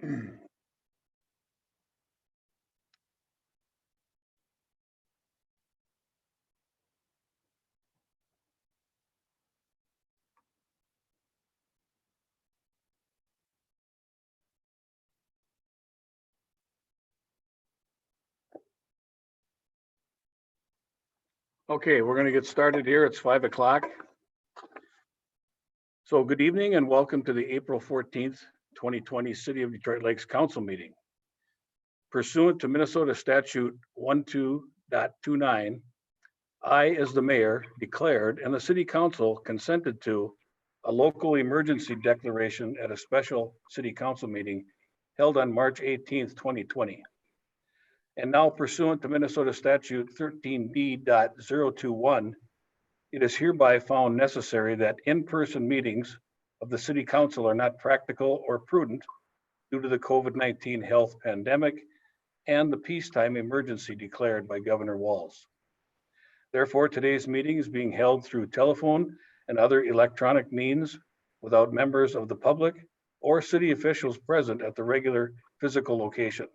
Okay, we're going to get started here. It's 5 o'clock. So good evening and welcome to the April 14th, 2020 City of Detroit Lakes Council meeting. Pursuant to Minnesota Statute 12.29, I, as the mayor, declared and the city council consented to a local emergency declaration at a special city council meeting held on March 18th, 2020. And now pursuant to Minnesota Statute 13D.021, it is hereby found necessary that in-person meetings of the city council are not practical or prudent due to the COVID-19 health pandemic and the peacetime emergency declared by Governor Walz. Therefore, today's meeting is being held through telephone and other electronic means without members of the public or city officials present at the regular physical location.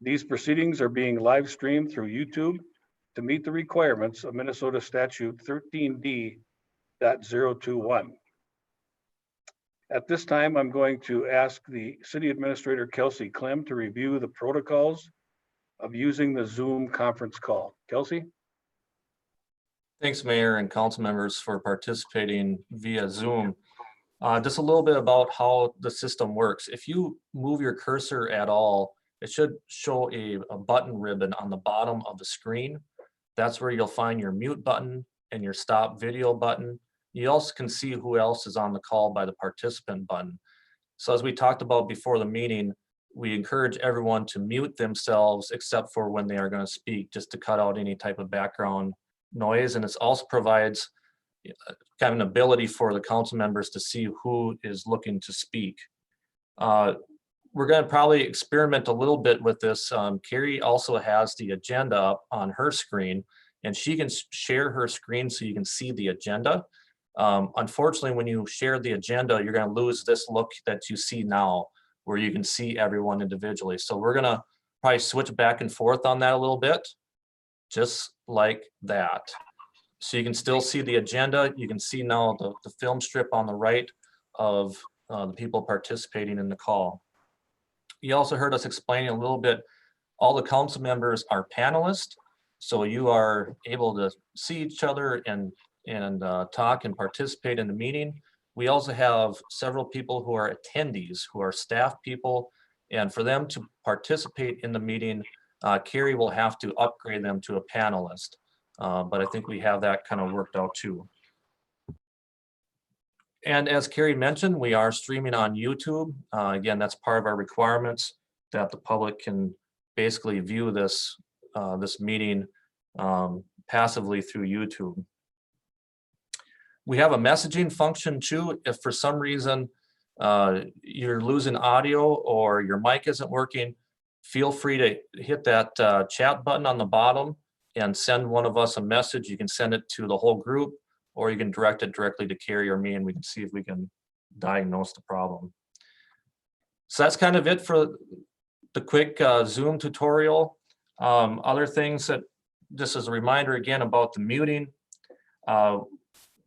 These proceedings are being live streamed through YouTube to meet the requirements of Minnesota Statute 13D.021. At this time, I'm going to ask the City Administrator Kelsey Clem to review the protocols of using the Zoom conference call. Kelsey? Thanks, Mayor and council members, for participating via Zoom. Just a little bit about how the system works. If you move your cursor at all, it should show a button ribbon on the bottom of the screen. That's where you'll find your mute button and your stop video button. You also can see who else is on the call by the participant button. So as we talked about before the meeting, we encourage everyone to mute themselves except for when they are going to speak, just to cut out any type of background noise. And it also provides kind of an ability for the council members to see who is looking to speak. We're going to probably experiment a little bit with this. Carrie also has the agenda up on her screen, and she can share her screen so you can see the agenda. Unfortunately, when you share the agenda, you're going to lose this look that you see now, where you can see everyone individually. So we're going to probably switch back and forth on that a little bit, just like that. So you can still see the agenda. You can see now the film strip on the right of the people participating in the call. You also heard us explaining a little bit, all the council members are panelists, so you are able to see each other and talk and participate in the meeting. We also have several people who are attendees, who are staff people, and for them to participate in the meeting, Carrie will have to upgrade them to a panelist, but I think we have that kind of worked out too. And as Carrie mentioned, we are streaming on YouTube. Again, that's part of our requirements, that the public can basically view this, this meeting passively through YouTube. We have a messaging function too. If for some reason you're losing audio or your mic isn't working, feel free to hit that chat button on the bottom and send one of us a message. You can send it to the whole group, or you can direct it directly to Carrie or me, and we can see if we can diagnose the problem. So that's kind of it for the quick Zoom tutorial. Other things that, just as a reminder again about the muting,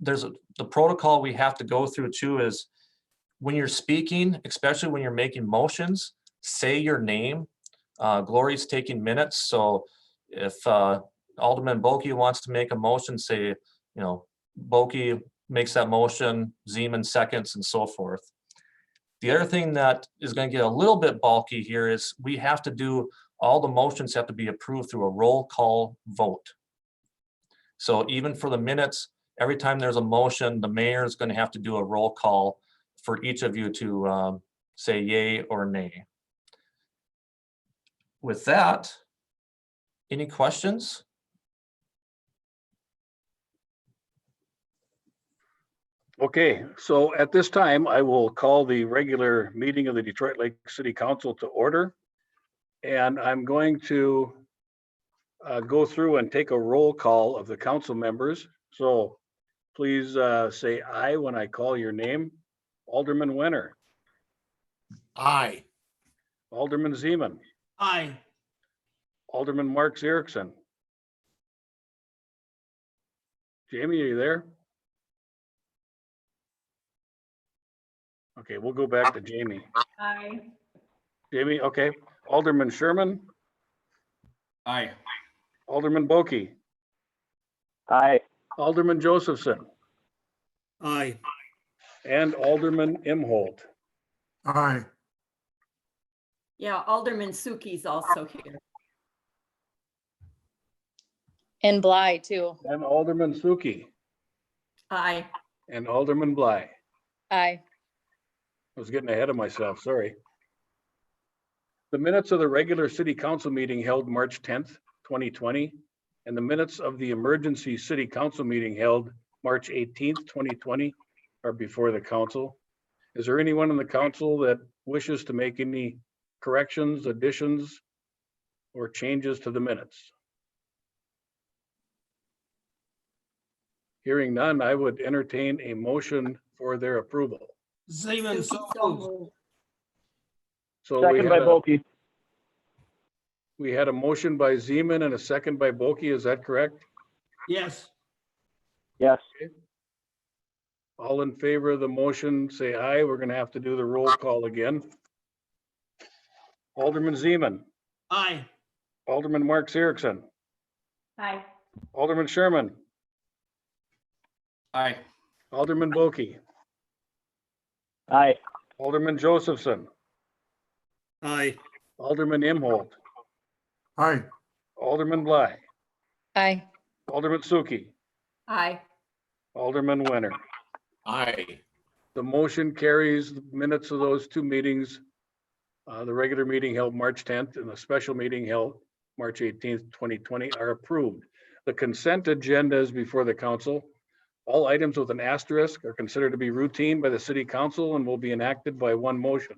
the protocol we have to go through too is when you're speaking, especially when you're making motions, say your name. Glory's taking minutes, so if Alderman Boki wants to make a motion, say, you know, Boki makes that motion, Zeman seconds, and so forth. The other thing that is going to get a little bit bulky here is we have to do, all the motions have to be approved through a roll call vote. So even for the minutes, every time there's a motion, the mayor is going to have to do a roll call for each of you to say yay or nay. With that, any questions? Okay, so at this time, I will call the regular meeting of the Detroit Lake City Council to order. And I'm going to go through and take a roll call of the council members. So please say aye when I call your name. Alderman Wenner. Aye. Alderman Zeman, Aye. Alderman Marks Erickson. Jamie, are you there? Okay, we'll go back to Jamie. Aye. Jamie, okay. Alderman Sherman, Aye. Alderman Boki, Aye. Alderman Josephson, Aye. and Alderman Imholt. Aye. Yeah, Alderman Suki's also here. And Bly too. And Alderman Suki, Aye. and Alderman Bly. Aye. I was getting ahead of myself, sorry. The minutes of the regular city council meeting held March 10th, 2020, and the minutes of the emergency city council meeting held March 18th, 2020 are before the council. Is there anyone in the council that wishes to make any corrections, additions, or changes to the minutes? Hearing none, I would entertain a motion for their approval. Zeman, so Suki so moved. moved. So Second by Bulkey. we had a motion by Zeman and a second by Boki, is that correct? Yes. Yes. All in favor of the motion, say aye. We're gonna have to do the roll call again. Alderman Zeman, Aye. Alderman Marks Erickson, Aye. Alderman Sherman, Aye. Alderman Boki, Aye. Alderman Josephson, Aye. Alderman Imholt, Aye. Alderman Bly, Aye. Alderman Suki, Aye. Alderman Winter. Aye. The motion carries. The minutes of those two meetings, the regular meeting held March 10th and the special meeting held March 18th, 2020 are approved. The consent agenda is before the council. All items with an asterisk are considered to be routine by the city council and will be enacted by one motion.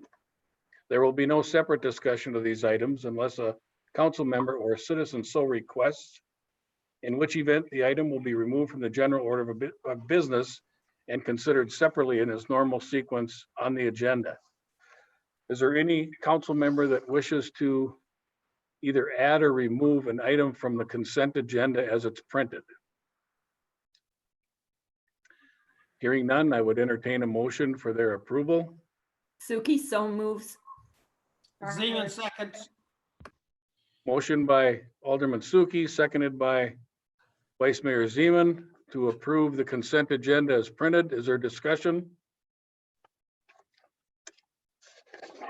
There will be no separate discussion of these items unless a council member or a citizen so requests, in which event the item will be removed from the general order of business and considered separately in its normal sequence on the agenda. Is there any council member that wishes to either add or remove an item from the consent agenda as it's printed? Hearing none, I would entertain a motion for their approval. Suki so moves. Zeman seconds. Motion by Alderman Suki, seconded by Vice Mayor Zeman to approve the consent agenda as printed. Is there discussion?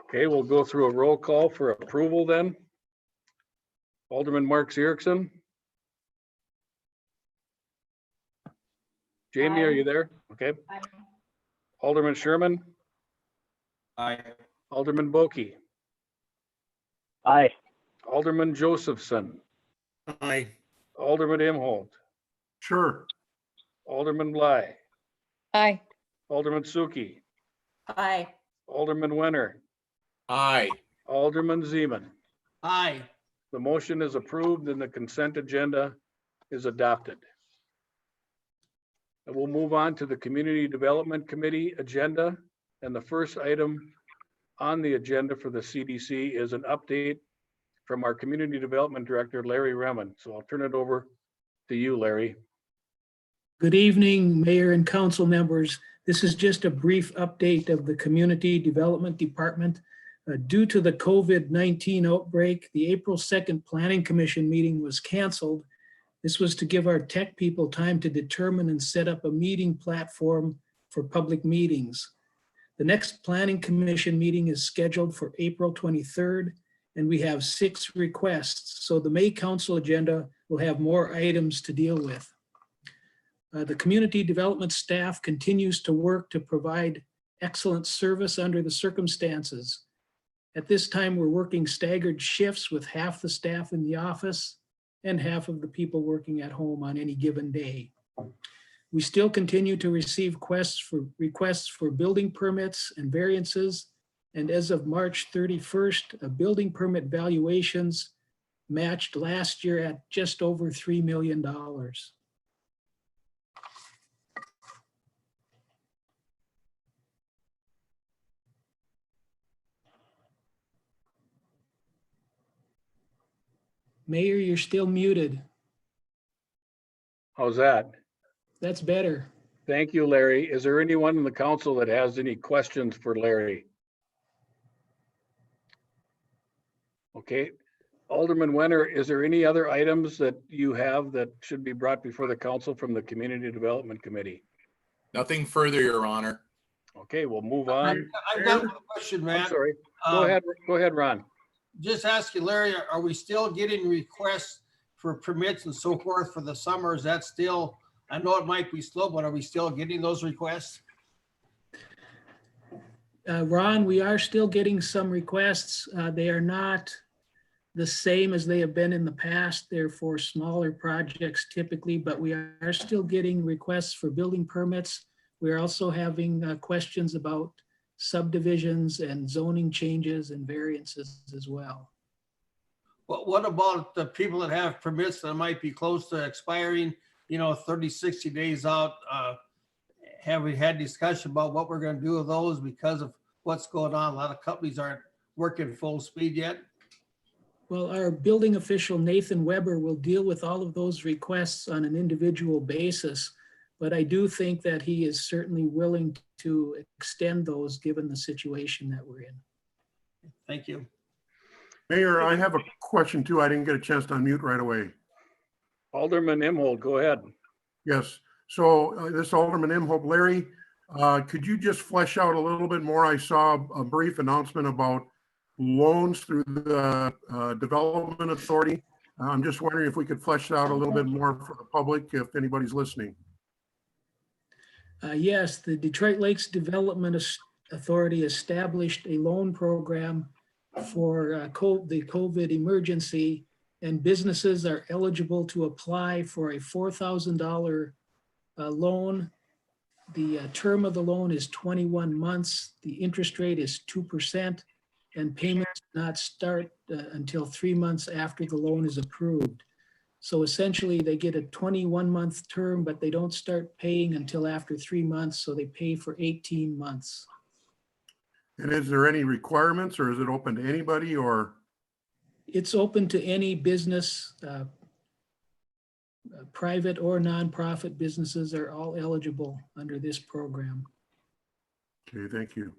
Okay, we'll go through a roll call for approval then. Alderman Marks Erickson. Jamie, are you there? Okay. Aye. Alderman Sherman, Aye. Alderman Boki, Aye. Alderman Josephson, Aye. Alderman Imholt, Sure. Alderman Bly, Aye. Alderman Suki, Aye. Alderman Winter, Aye. Alderman Zeman. Aye. The motion is approved and the consent agenda is adopted. And we'll move on to the Community Development Committee agenda. And the first item on the agenda for the CDC is an update from our Community Development Director, Larry Remen. So I'll turn it over to you, Larry. Good evening, Mayor and council members. This is just a brief update of the Community Development Department. Due to the COVID-19 outbreak, the April 2nd Planning Commission meeting was canceled. This was to give our tech people time to determine and set up a meeting platform for public meetings. The next Planning Commission meeting is scheduled for April 23rd, and we have 6 requests. So the May Council agenda will have more items to deal with. The community development staff continues to work to provide excellent service under the circumstances. At this time, we're working staggered shifts with half the staff in the office and half of the people working at home on any given day. We still continue to receive requests for building permits and variances. And as of March 31st, building permit valuations matched last year at just over $3 million. Mayor, you're still muted. How's that? That's better. Thank you, Larry. Is there anyone in the council that has any questions for Larry? Okay. Alderman Wenner, is there any other items that you have that should be brought before the council from the Community Development Committee? Nothing further, Your Honor. Okay, we'll move on. I've got one question, I'm Matt. sorry. Go ahead, Ron. Just ask you, Larry, are we still getting requests for permits and so forth for the summer? Is that still, I know it might be slow, but are we still getting those requests? Ron, we are still getting some requests. They are not the same as they have been in the past. They're for smaller projects typically, but we are still getting requests for building permits. We're also having questions about subdivisions and zoning changes and variances as well. What about the people that have permits that might be close to expiring, 30, 60 days out? Have we had discussion about what we're going to do with those because of what's going on? A lot of companies aren't working full speed yet. Well, our building official, Nathan Weber, will deal with all of those requests on an individual basis. But I do think that he is certainly willing to extend those given the situation that we're in. Thank you. Mayor, I have a question too. I didn't get a chance to unmute right away. Alderman Imhold, go ahead. Yes, so this Alderman Imhoff, Larry, could you just flesh out a little bit more? I saw a brief announcement about loans through the Development Authority. I'm just wondering if we could flesh out a little bit more for the public, if anybody's listening. Yes, the Detroit Lakes Development Authority established a loan program for the COVID emergency, and businesses are eligible to apply for a $4,000 loan. The term of the loan is 21 months. The interest rate is 2%, and payments do not start until 3 months after the loan is approved. So essentially, they get a 21-month term, but they don't start paying until after 3 months, so they pay for 18 months. And is there any requirements, or is it open to anybody, or? It's open to any business, private or nonprofit businesses are all eligible under this program. Okay, thank you.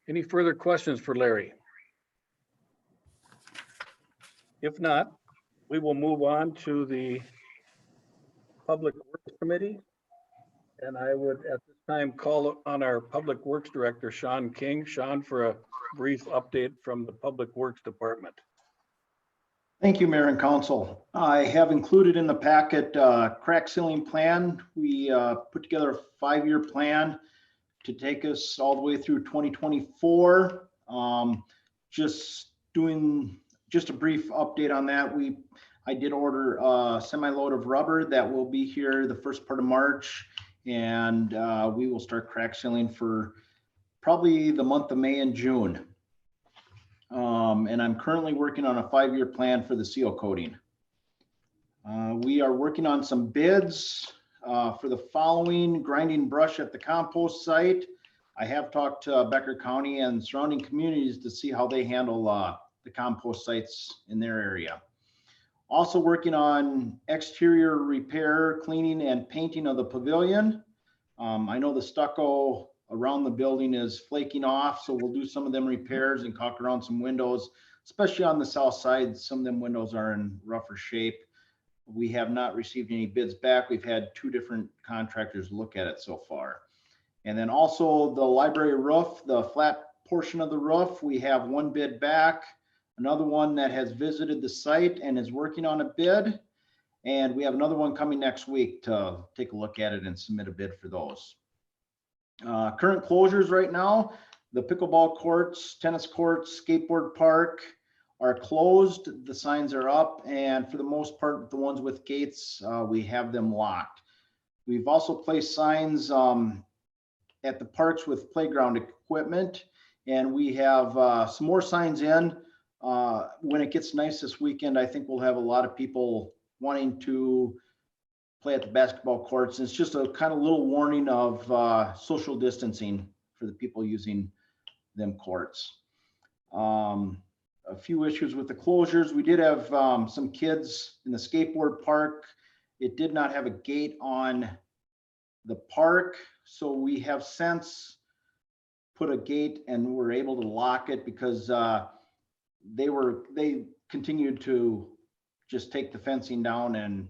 Any further questions for Larry? If not, we will move on to the Public Works Committee. And I would at this time call on our Public Works Director, Sean King. Sean, for a brief update from the Public Works Department. Thank you, Mayor and Council. I have included in the packet crack sealing plan. We put together a 5-year plan to take us all the way through 2024. Just a brief update on that. I did order a semi-load of rubber that will be here the first part of March, and we will start crack sealing for probably the month of May and June. And I'm currently working on a 5-year plan for the seal coating. We are working on some bids for the following: grinding brush at the compost site. I have talked to Becker County and surrounding communities to see how they handle the compost sites in their area. Also working on exterior repair, cleaning and painting of the pavilion. I know the stucco around the building is flaking off, so we'll do some of them repairs and caulk around some windows, especially on the south side. Some of them windows are in rougher shape. We have not received any bids back. We've had 2 different contractors look at it so far. And then also the library roof, the flat portion of the roof, we have 1 bid back, another one that has visited the site and is working on a bid. And we have another one coming next week to take a look at it and submit a bid for those. Current closures right now, the pickleball courts, tennis courts, skateboard park are closed. The signs are up, and for the most part, the ones with gates, we have them locked. We've also placed signs at the parks with playground equipment, and we have some more signs in. When it gets nice this weekend, I think we'll have a lot of people wanting to play at the basketball courts. It's just a kind of little warning of social distancing for the people using them courts. a few issues with the closures. We did have some kids in the skateboard park. It did not have a gate on the park, so we have since put a gate and we're able to lock it because they continued to just take the fencing down and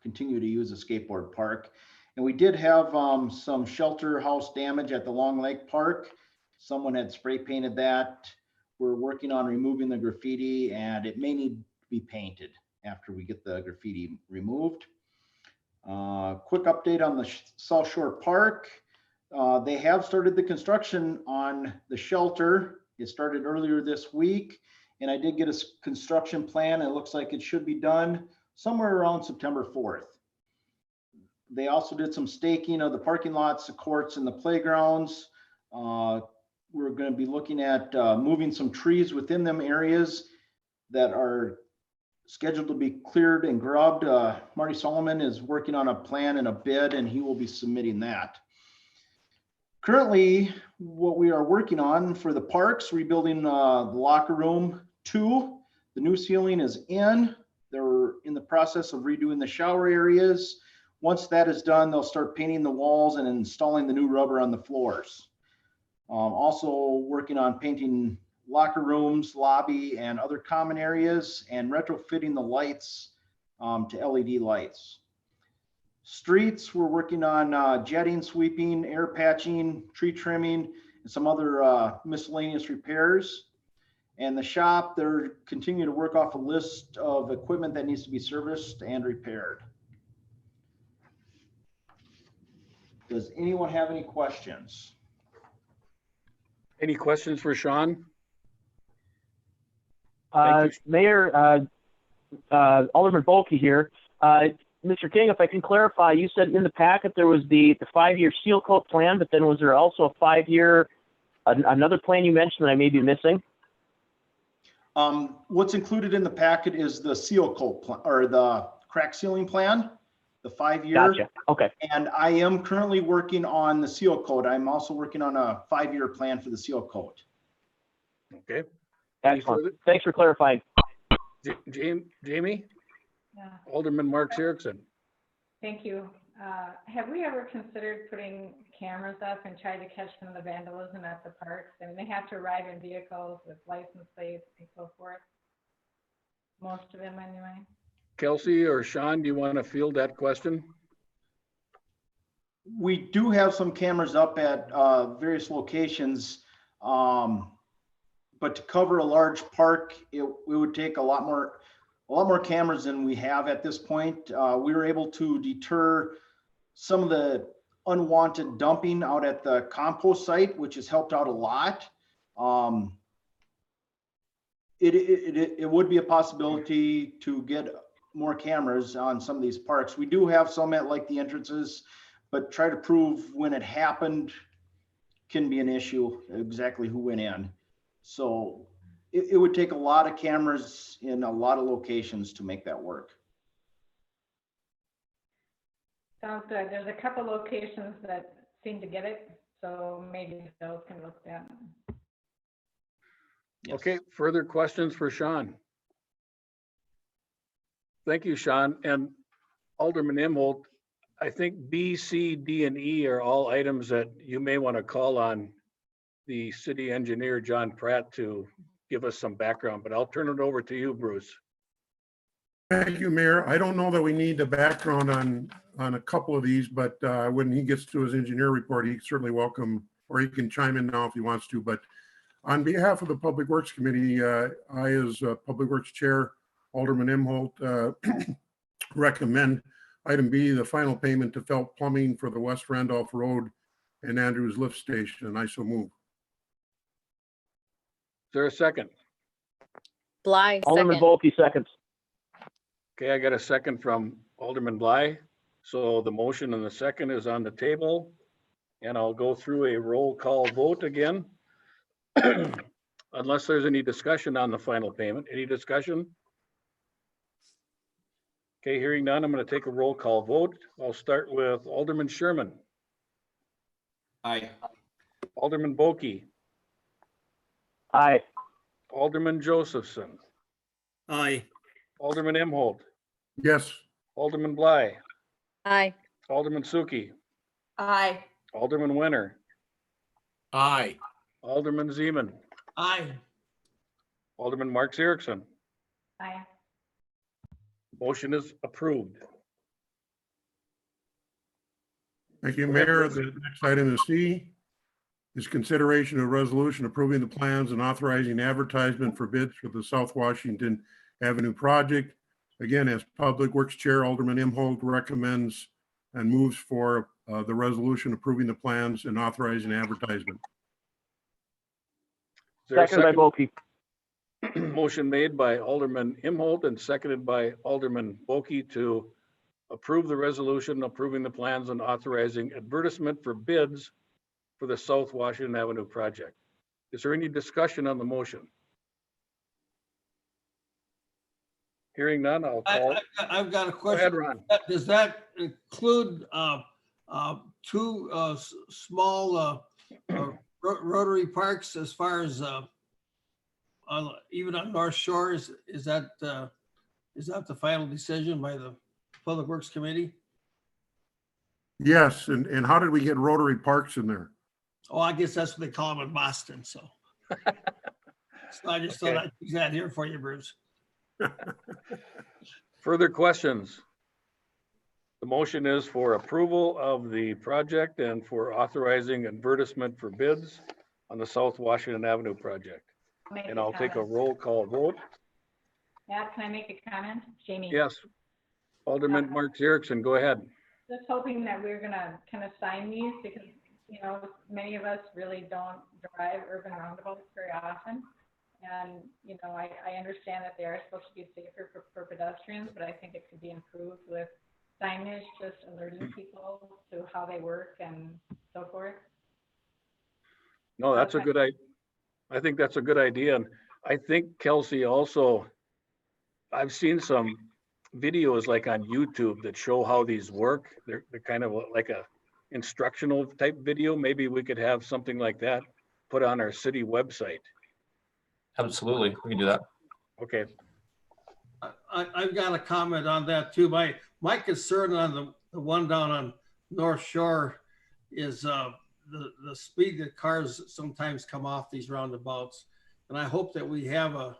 continue to use the skateboard park. And we did have some shelter house damage at the Long Lake Park. Someone had spray painted that. We're working on removing the graffiti and it may need to be painted after we get the graffiti removed. Quick update on the South Shore Park. They have started the construction on the shelter. It started earlier this week, and I did get a construction plan. It looks like it should be done somewhere around September 4th. They also did some staking of the parking lots, the courts, and the playgrounds. We're going to be looking at moving some trees within them areas that are scheduled to be cleared and grubbed. Marty Solomon is working on a plan and a bid, and he will be submitting that. Currently, what we are working on for the parks, rebuilding the locker room 2. The new ceiling is in. They're in the process of redoing the shower areas. Once that is done, they'll start painting the walls and installing the new rubber on the floors. Also working on painting locker rooms, lobby, and other common areas, and retrofitting the lights to LED lights. Streets, we're working on jetting, sweeping, air patching, tree trimming, and some other miscellaneous repairs. And the shop, they're continuing to work off a list of equipment that needs to be serviced and repaired. Does anyone have any questions? Any questions for Sean? Thank you. Mayor, Alderman Bulkey here. Mr. King, if I can clarify, you said in the packet there was the 5-year seal coat plan, but then was there also a 5-year, another plan you mentioned that I may be missing? What's included in the packet is the seal coat plan, or the crack sealing plan, the 5-year. Gotcha. Okay. And I am currently working on the seal coat. I'm also working on a 5-year plan for the seal coat. Okay. Any Excellent. further- Thanks for clarifying. Jamie? Yeah, Alderman Marks Erickson. thank you. Have we ever considered putting cameras up and try to catch some of the vandalism at the parks? And they have to arrive in vehicles with license plates and so forth. Most of them anyway. Kelsey or Sean, do you want to field that question? We do have some cameras up at various locations, but to cover a large park, it would take a lot more cameras than we have at this point. We were able to deter some of the unwanted dumping out at the compost site, which has helped out a lot. It would be a possibility to get more cameras on some of these parks. We do have some at like the entrances, but try to prove when it happened can be an issue, exactly who went in. So it would take a lot of cameras in a lot of locations to make that work. Sounds good. There's a couple locations that seem to get it, so maybe those can look at. Yes. Okay, further questions for Sean? Thank you, Sean. And Alderman Imholt, I think B, C, D, and E are all items that you may want to call on the city engineer, John Pratt, to give us some background, but I'll turn it over to you, Bruce. Thank you, Mayor. I don't know that we need the background on a couple of these, but when he gets to his engineer report, he's certainly welcome, or he can chime in now if he wants to. But on behalf of the Public Works Committee, I, as Public Works Chair, Alderman Imholt, recommend item B, the final payment to Felt Plumbing for the West Randolph Road and Andrews Lift Station, and I so move. Is there a second? Bly, Alderman second. Bulkey seconds. Okay, I got a second from Alderman Bly. So the motion and the second is on the table, and I'll go through a roll call vote again. Unless there's any discussion on the final payment. Any discussion? Okay, hearing none, I'm going to take a roll call vote. I'll start with Alderman Sherman, Aye. Alderman Bulkey, Aye. Alderman Josephson, Aye. Alderman Imholt, Yes. Alderman Bly, Aye. Alderman Suki, Aye. Alderman Winter, Aye. Alderman Zeman, Aye. Alderman Marks Erickson. Aye. Motion is approved. Thank you, Go ahead, Mayor. Bruce. The next item is C, is consideration of resolution approving the plans and authorizing advertisement for bids for the South Washington Avenue project. Again, as Public Works Chair, Alderman Imholt recommends and moves for the resolution approving the plans and authorizing advertisement. Is there a Seconded by Bulkey. Motion made by Alderman Imholt and seconded by Alderman Boki to approve the resolution approving the plans and authorizing advertisement for bids for the South Washington Avenue project. Is there any discussion on the motion? Hearing none, I'll call. I've got a Go ahead, question. Ron. Does that include two small rotary parks as far as even on North Shore? Is that the final decision by the Public Works Committee? Yes, and how did we get Rotary Parks in there? Oh, I guess that's what they call them in Boston, so. So I just thought Okay. I'd use that here for you, Bruce. Further questions? The motion is for approval of the project and for authorizing advertisement for bids on the South Washington Avenue project. Make And I'll take a comment. roll call vote. Yeah, can I make a comment? Jamie? Yes. Alderman Marks Erickson, go ahead. Just hoping that we're gonna kind of sign these because, you know, many of us really don't drive urban roundabouts very often. And, you know, I understand that they are supposed to be safer for pedestrians, but I think it could be improved with signage, just alerting people to how they work and so forth. No, that's a Okay. good I think that's a good idea. And I think Kelsey also, I've seen some videos like on YouTube that show how these work. They're kind of like a instructional type video. Maybe we could have something like that put on our city website. Absolutely, we can do that. Okay, I've got a comment on that too. My concern on the one down on North Shore is the speed that cars sometimes come off these roundabouts. And I hope that we have a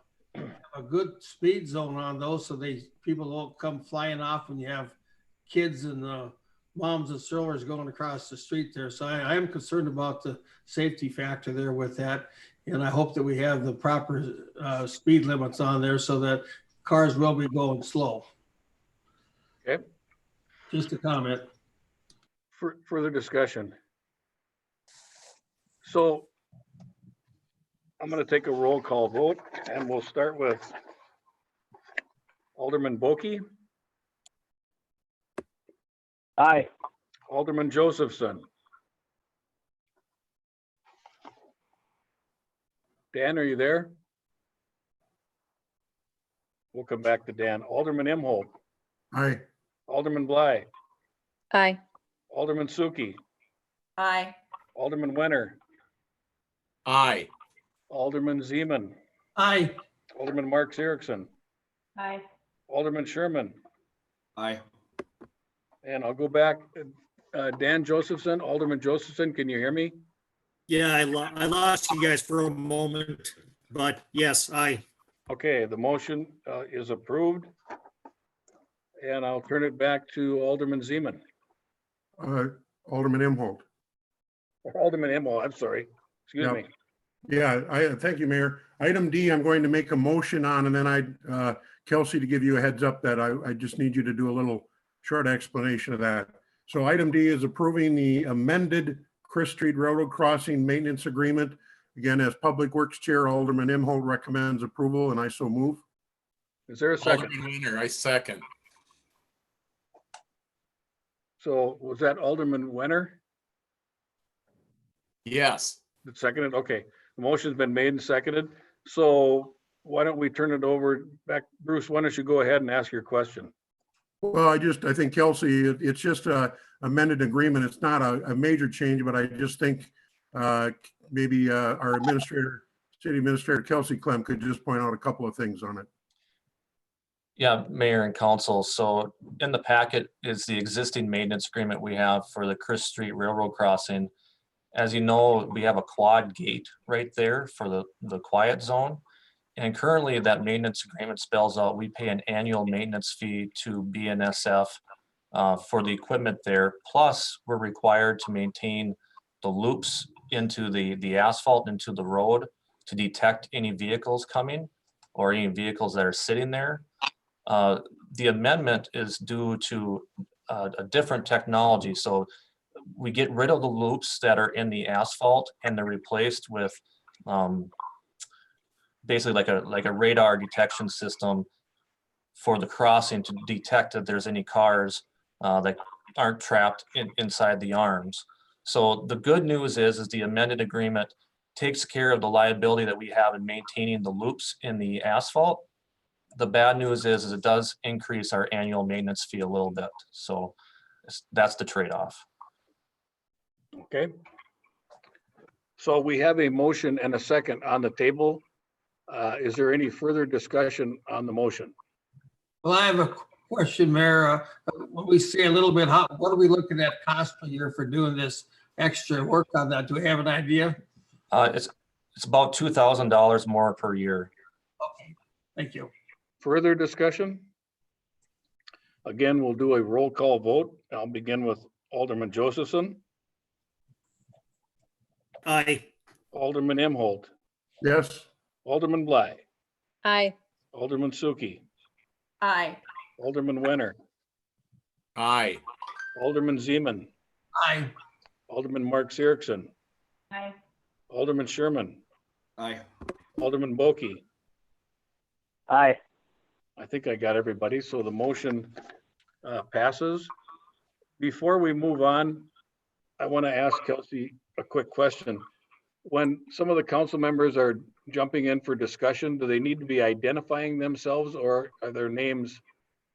good speed zone on those so people don't come flying off when you have kids and moms and strollers going across the street there. So I am concerned about the safety factor there with that. And I hope that we have the proper speed limits on there so that cars will be going slow. okay. Just a comment. Further discussion. So I'm going to take a roll call vote and we'll start with Alderman Boki, Aye. Alderman Josephson. Dan, are you there? We'll come back to Dan. Alderman Imholt, Aye. Alderman Bly, Aye. Alderman Suki, Aye. Alderman Winter, Aye. Alderman Zeman, Aye. Alderman Marks Erickson, Aye. Alderman Sherman, Aye. and I'll go back. Dan Josephson, Alderman Josephson, can you hear me? Yeah, I lost you guys for a moment, but yes, Okay, the motion is approved. And I'll turn it back to Alderman Zeman, Alderman Imholt. or Alderman Imholt, I'm sorry. Excuse Yep. me. Yeah, thank you, Mayor. Item D, I'm going to make a motion on, and then Kelsey, to give you a heads up that I just need you to do a little short explanation of that. So item D is approving the amended Chris Street Railroad Crossing Maintenance Agreement. Again, as Public Works Chair, Alderman Imholt recommends approval, and I so move. Is there a second? Alderman Winter, I second. So was that Alderman Winter Yes. that seconded? Okay, the motion's been made and seconded. So why don't we turn it over back? Bruce, why don't you go ahead and ask your question? Well, I think Kelsey, it's just a amended agreement. It's not a major change, but I just think maybe our administrator City Administrator Kelsey Clem could just point out a couple of things on it. Yeah, Mayor and Council. So in the packet is the existing maintenance agreement we have for the Chris Street Railroad Crossing. As you know, we have a quad gate right there for the quiet zone. And currently that maintenance agreement spells out, we pay an annual maintenance fee to BNSF for the equipment there. Plus, we're required to maintain the loops into the asphalt, into the road to detect any vehicles coming or any vehicles that are sitting there. The amendment is due to a different technology. So we get rid of the loops that are in the asphalt and they're replaced with basically like a radar detection system for the crossing to detect if there's any cars that aren't trapped inside the arms. So the good news is the amended agreement takes care of the liability that we have in maintaining the loops in the asphalt. The bad news is it does increase our annual maintenance fee a little bit. So that's the trade-off. Okay. So we have a motion and a second on the table. Is there any further discussion on the motion? Well, I have a question, Mayor. When we say a little bit, what are we looking at cost per year for doing this extra work on that? Do we have an idea? It's about $2,000 more per year. Okay, thank you. Further discussion? Again, we'll do a roll call vote. I'll begin with Alderman Josephson, Aye. Alderman Imholt, Yes, Alderman Bly, Aye. Alderman Suki, Aye. Alderman Wenner, Aye. Alderman Zeman, Aye. Alderman Mark Siriksen, Aye. Alderman Sherman, Aye. Alderman Boki. Aye. I think I got everybody. So the motion passes. Before we move on, I want to ask Kelsey a quick question. When some of the council members are jumping in for discussion, do they need to be identifying themselves or are their names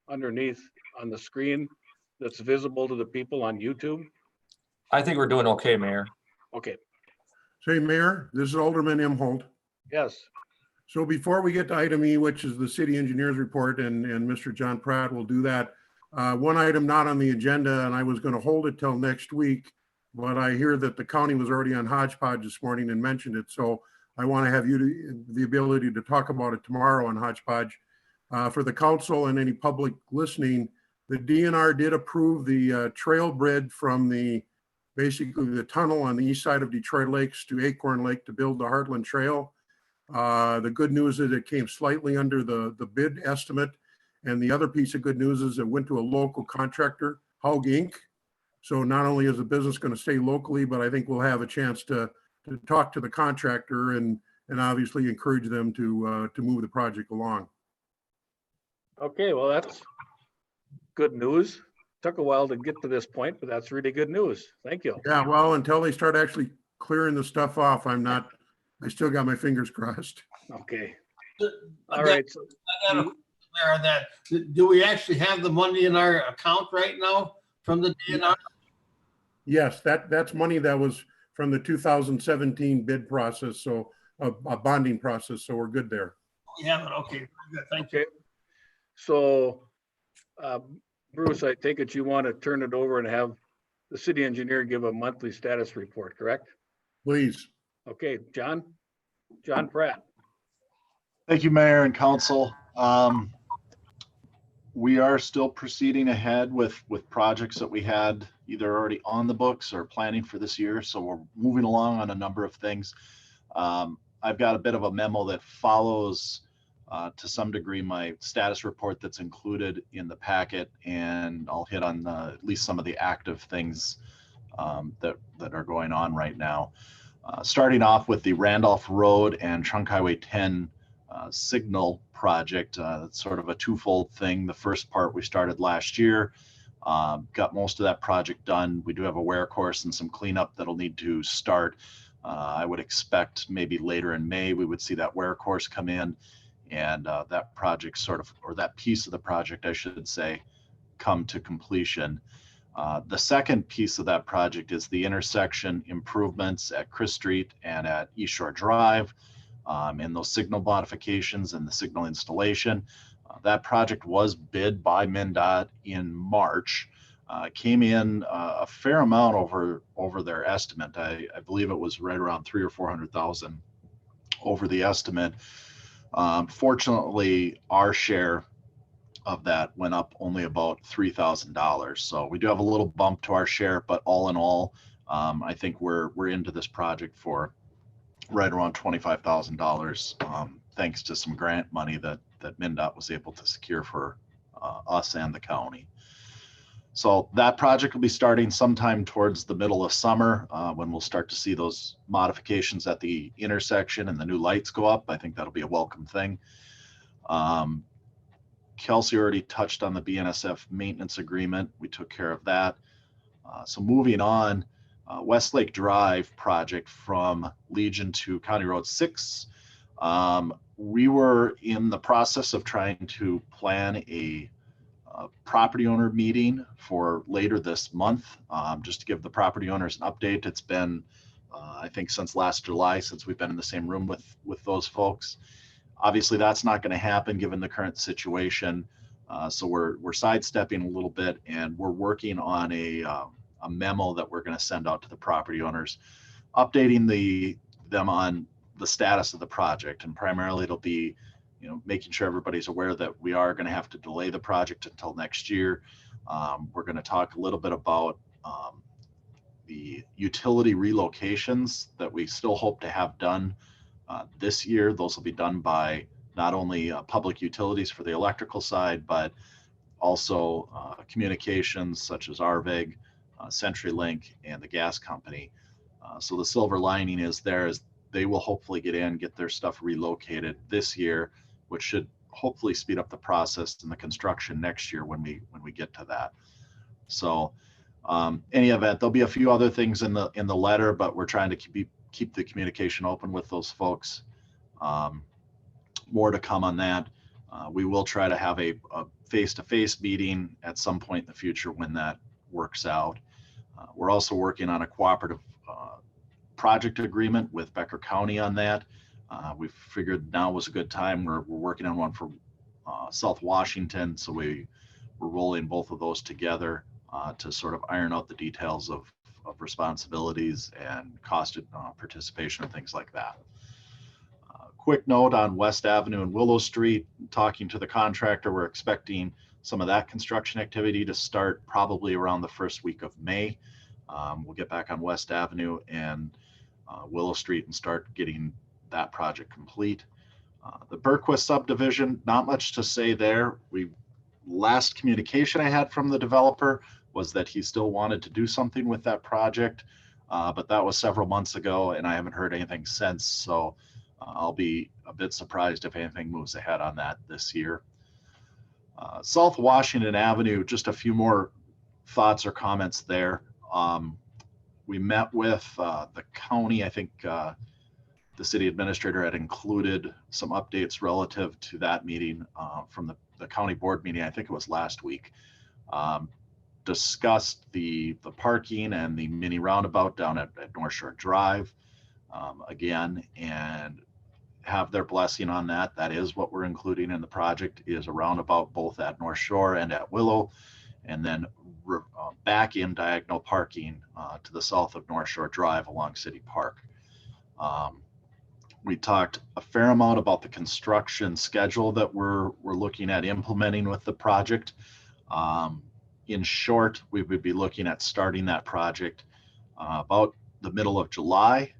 underneath on the screen that's visible to the people on YouTube? I think we're doing okay, Mayor. Okay, say Mayor, this is Alderman Imholt. yes. So before we get to item E, which is the city engineer's report, and Mr. John Pratt will do that. One item not on the agenda, and I was going to hold it till next week, but I hear that the county was already on Hodgepodge this morning and mentioned it. So I want to have you the ability to talk about it tomorrow on Hodgepodge. For the council and any public listening, the DNR did approve the trail bridge from basically the tunnel on the east side of Detroit Lakes to Acorn Lake to build the Heartland Trail. The good news is it came slightly under the bid estimate. And the other piece of good news is it went to a local contractor, Haug Inc. So not only is the business going to stay locally, but I think we'll have a chance to talk to the contractor and obviously encourage them to move the project along. Okay, well, that's good news. Took a while to get to this point, but that's really good news. Thank you. Yeah, well, until they start actually clearing the stuff off, I still got my fingers crossed. Okay. All All right. So I got a question, Mayor, on that. Do we actually have the money in our account right now from the DNR? Yes, that's money that was from the 2017 bid process, so a bonding process, so we're good there. We have it. Okay, very good. Thank you. Okay. So, Bruce, I take it you want to turn it over and have the city engineer give a monthly status report, correct? Please. Okay, John Pratt. Thank you, Mayor and Council. We are still proceeding ahead with projects that we had either already on the books or planning for this year. So we're moving along on a number of things. I've got a bit of a memo that follows to some degree my status report that's included in the packet, and I'll hit on at least some of the active things that are going on right now. Starting off with the Randolph Road and Trunk Highway 10 signal project. It's sort of a twofold thing. The first part we started last year, got most of that project done. We do have a wear course and some cleanup that'll need to start. I would expect maybe later in May we would see that wear course come in, and that project or that piece of the project, I should say, come to completion. The second piece of that project is the intersection improvements at Chris Street and at East Shore Drive. and those signal modifications and the signal installation. That project was bid by MnDOT in March. Came in a fair amount over their estimate. I believe it was right around 300,000 or 400,000 over the estimate. Fortunately, our share of that went up only about $3,000. So we do have a little bump to our share, but all in all, I think we're into this project for right around $25,000, thanks to some grant money that MnDOT was able to secure for us and the county. So that project will be starting sometime towards the middle of summer, when we'll start to see those modifications at the intersection and the new lights go up. I think that'll be a welcome thing. Kelsey already touched on the BNSF maintenance agreement. We took care of that. So moving on, Westlake Drive project from Legion to County Road 6. We were in the process of trying to plan a property owner meeting for later this month, just to give the property owners an update. It's been, I think, since last July since we've been in the same room with those folks. Obviously, that's not going to happen given the current situation. So we're sidestepping a little bit, and we're working on a memo that we're going to send out to the property owners, updating them on the status of the project. And primarily it'll be, making sure everybody's aware that we are going to have to delay the project until next year. We're going to talk a little bit about the utility relocations that we still hope to have done this year. Those will be done by not only public utilities for the electrical side, but also communications such as RVEG, CenturyLink, and the gas company. So the silver lining is they will hopefully get their stuff relocated this year, which should hopefully speed up the process and the construction next year when we get to that. So any event, there'll be a few other things in the letter, but we're trying to keep the communication open with those folks. More to come on that. We will try to have a face-to-face meeting at some point in the future when that works out. We're also working on a cooperative project agreement with Becker County on that. We figured now was a good time. We're working on one for South Washington, so we're rolling both of those together to sort of iron out the details of responsibilities and cost participation and things like that. Quick note on West Avenue and Willow Street, talking to the contractor, we're expecting some of that construction activity to start probably around the first week of May. We'll get back on West Avenue and Willow Street and start getting that project complete. The Berquist subdivision, not much to say there. Last communication I had from the developer was that he still wanted to do something with that project, but that was several months ago and I haven't heard anything since. So I'll be a bit surprised if anything moves ahead on that this year. South Washington Avenue, just a few more thoughts or comments there. We met with the county. I think the city administrator had included some updates relative to that meeting from the county board meeting. I think it was last week. Discussed the parking and the mini roundabout down at North Shore Drive again, and have their blessing on that. That is what we're including in the project, is a roundabout both at North Shore and at Willow, and then back in diagonal parking to the south of North Shore Drive along City Park. We talked a fair amount about the construction schedule that we're looking at implementing with the project. In short, we would be looking at starting that project about the middle of July.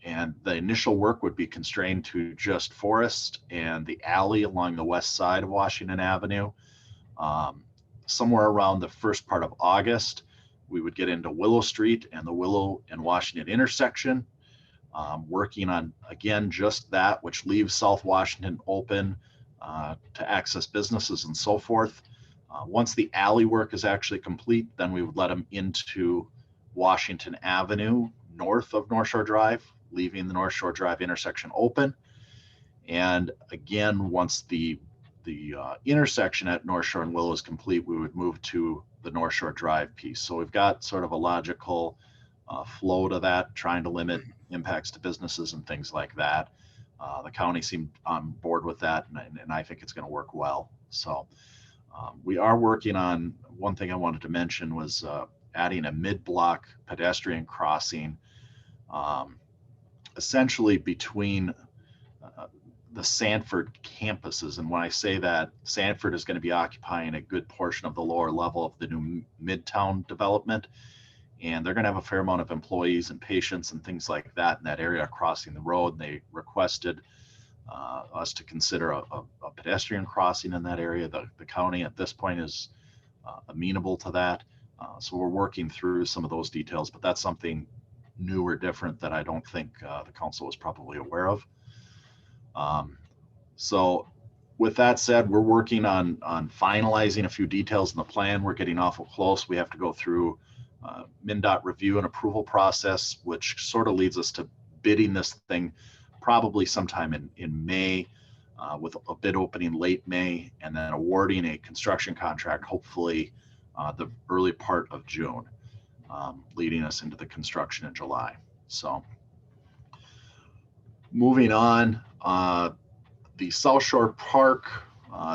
And the initial work would be constrained to just Forest and the alley along the west side of Washington Avenue. Somewhere around the first part of August, we would get into Willow Street and the Willow and Washington intersection, working on, again, just that, which leaves South Washington open to access businesses and so forth. Once the alley work is actually complete, then we would let them into Washington Avenue north of North Shore Drive, leaving the North Shore Drive intersection open. And again, once the intersection at North Shore and Willow is complete, we would move to the North Shore Drive piece. So we've got sort of a logical flow to that, trying to limit impacts to businesses and things like that. The county seemed on board with that, and I think it's going to work well. So we are working on, one thing I wanted to mention was adding a mid-block pedestrian crossing essentially between the Sanford campuses. And when I say that, Sanford is going to be occupying a good portion of the lower level of the new Midtown development. And they're going to have a fair amount of employees and patients and things like that in that area crossing the road. And they requested us to consider a pedestrian crossing in that area. The county at this point is amenable to that. So we're working through some of those details, but that's something new or different that I don't think the council was probably aware of. So with that said, we're working on finalizing a few details in the plan. We're getting awful close. We have to go through MnDOT review and approval process, which sort of leads us to bidding this thing probably sometime in May, with a bid opening late May, and then awarding a construction contract, hopefully the early part of June, leading us into the construction in July. So moving on, the South Shore Park,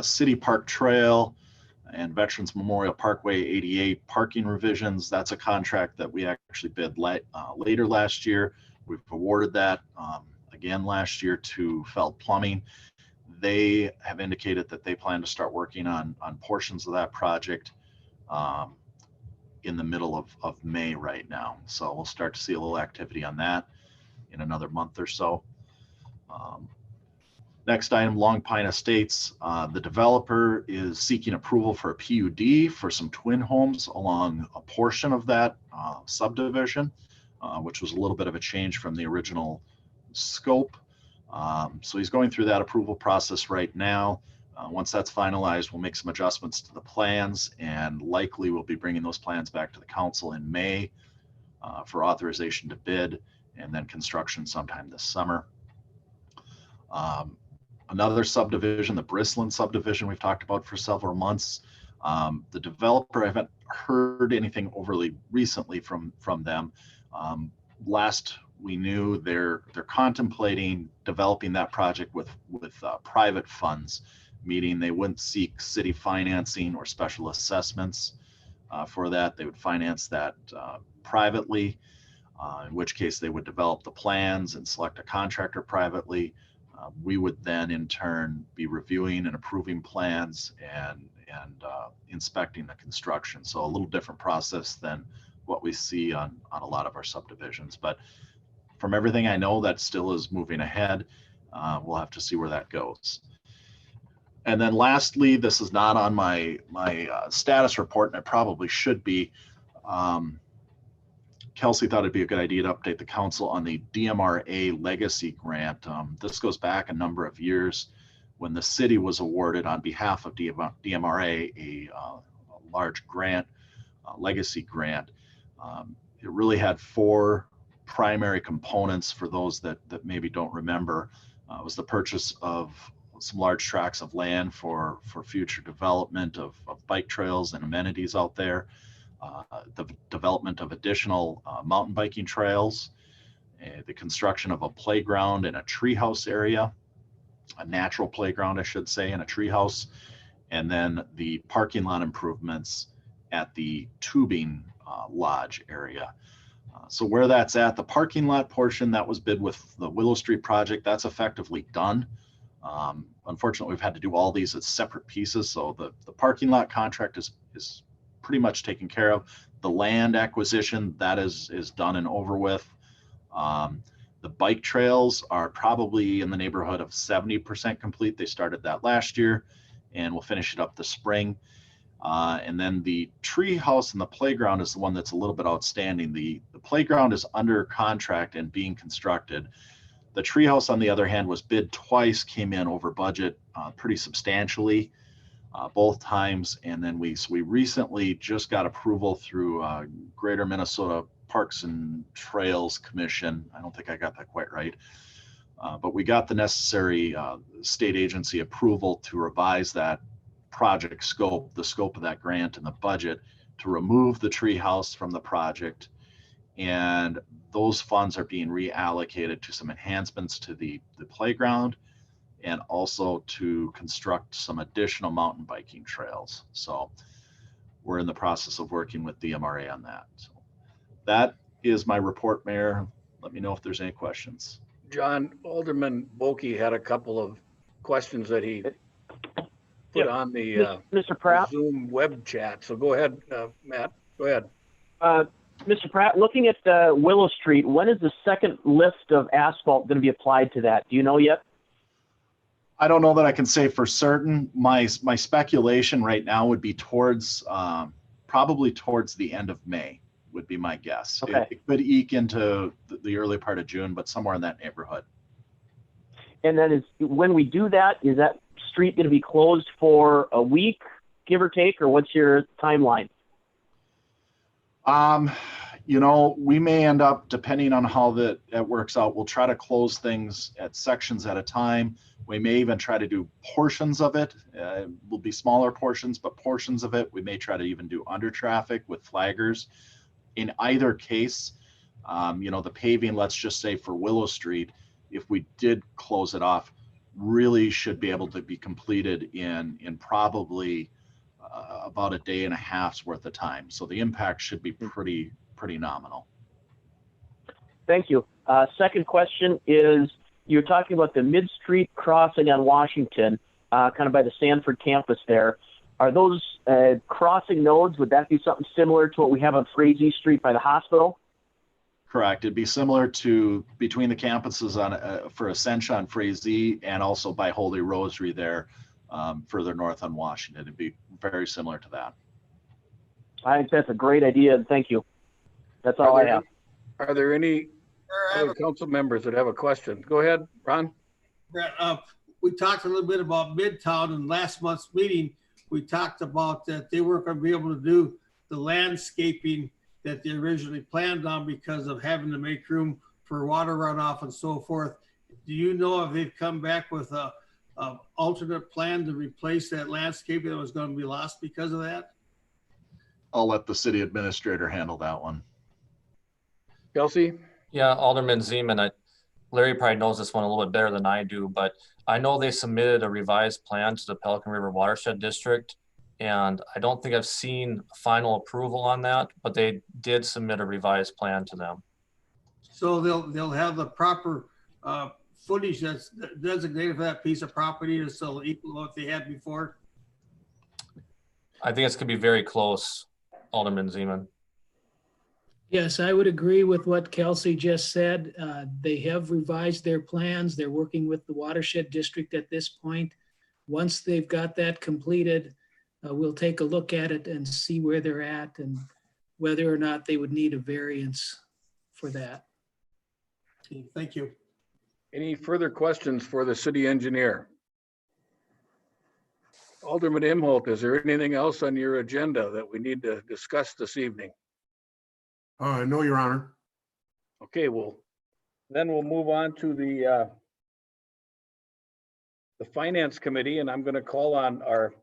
City Park Trail, and Veterans Memorial Parkway 88 parking revisions. That's a contract that we actually bid later last year. We've awarded that again last year to Feld Plumbing. They have indicated that they plan to start working on portions of that project in the middle of May right now. So we'll start to see a little activity on that in another month or so. Next item, Long Pine Estates. The developer is seeking approval for a PUD for some twin homes along a portion of that subdivision, which was a little bit of a change from the original scope. So he's going through that approval process right now. Once that's finalized, we'll make some adjustments to the plans, and likely we'll be bringing those plans back to the council in May for authorization to bid, and then construction sometime this summer. Another subdivision, the Brisland subdivision, we've talked about for several months. The developer, I haven't heard anything overly recently from them. Last we knew, they're contemplating developing that project with private funds, meaning they wouldn't seek city financing or special assessments for that. They would finance that privately, in which case they would develop the plans and select a contractor privately. We would then in turn be reviewing and approving plans and inspecting the construction. So a little different process than what we see on a lot of our subdivisions. But from everything I know, that still is moving ahead. We'll have to see where that goes. And then lastly, this is not on my status report, and it probably should be. Kelsey thought it'd be a good idea to update the council on the DMRA Legacy Grant. This goes back a number of years when the city was awarded on behalf of DMRA a large grant, legacy grant. It really had four primary components for those that maybe don't remember. It was the purchase of some large tracts of land for future development of bike trails and amenities out there. The development of additional mountain biking trails, the construction of a playground in a treehouse area, a natural playground, I should say, in a treehouse, and then the parking lot improvements at the tubing lodge area. So where that's at, the parking lot portion that was bid with the Willow Street project, that's effectively done. Unfortunately, we've had to do all these as separate pieces. So the parking lot contract is pretty much taken care of. The land acquisition, that is done and over with. The bike trails are probably in the neighborhood of 70% complete. They started that last year, and we'll finish it up this spring. And then the tree house and the playground is the one that's a little bit outstanding. The playground is under contract and being constructed. The tree house, on the other hand, was bid twice, came in over budget pretty substantially both times. And then we recently just got approval through Greater Minnesota Parks and Trails Commission. I don't think I got that quite right. But we got the necessary state agency approval to revise that project scope, the scope of that grant and the budget, to remove the tree house from the project And those funds are being reallocated to some enhancements to the playground and also to construct some additional mountain biking trails. So we're in the process of working with the MRA on that. So that is my report, Mayor. Let me know if there's any questions. John, Alderman Bulkey had a couple of questions that he put on the Mr. Pratt? Zoom web chat. So go ahead, Matt, go ahead. Mr. Pratt, looking at Willow Street, when is the second lift of asphalt going to be applied to that? Do you know yet? I don't know that I can say for certain. My speculation right now would be towards probably towards the end of May would be my guess. Okay. It could eke into the early part of June, but somewhere in that neighborhood. And then when we do that, is that street going to be closed for a week, give or take, or what's your timeline? You know, we may end up, depending on how that works out, we'll try to close things at sections at a time. We may even try to do portions of it. Will be smaller portions, but portions of it, we may try to even do under traffic with flaggers. In either case, you know, the paving, let's just say for Willow Street, if we did close it off, really should be able to be completed in probably about a day and a half's worth of time. So the impact should be pretty nominal. Thank you. Second question is, you're talking about the Mid-Street crossing on Washington, kind of by the Sanford campus there. Are those crossing nodes, would that be something similar to what we have on Frazee Street by the hospital? Correct. It'd be similar to between the campuses on for Essentia on Frazee and also by Holy Rosary there further north on Washington. It'd be very similar to that. I think that's a great idea. Thank you. That's all I have. Are there any other council members that have a question? Go ahead, Ron. Brett, we talked a little bit about Midtown in last month's meeting. We talked about that they weren't going to be able to do the landscaping that they originally planned on because of having to make room for water runoff and so forth. Do you know if they've come back with a alternate plan to replace that landscaping that was going to be lost because of that? I'll let the city administrator handle that one. Kelsey? Yeah, Alderman Zeman, Larry probably knows this one a little bit better than I do, but I know they submitted a revised plan to the Pelican River Watershed District, and I don't think I've seen final approval on that, but they did submit a revised plan to them. So they'll have the proper footage that's designated for that piece of property to still equal what they had before? I think it's gonna be very close, Alderman Zeman. Yes, I would agree with what Kelsey just said. They have revised their plans. They're working with the watershed district at this point. Once they've got that completed, we'll take a look at it and see where they're at and whether or not they would need a variance for that. Thank you. Any further questions for the city engineer? Alderman Imholt, is there anything else on your agenda that we need to discuss this evening? No, Your Honor. Okay, well, then we'll move on to the Finance Committee, and I'm going to call on our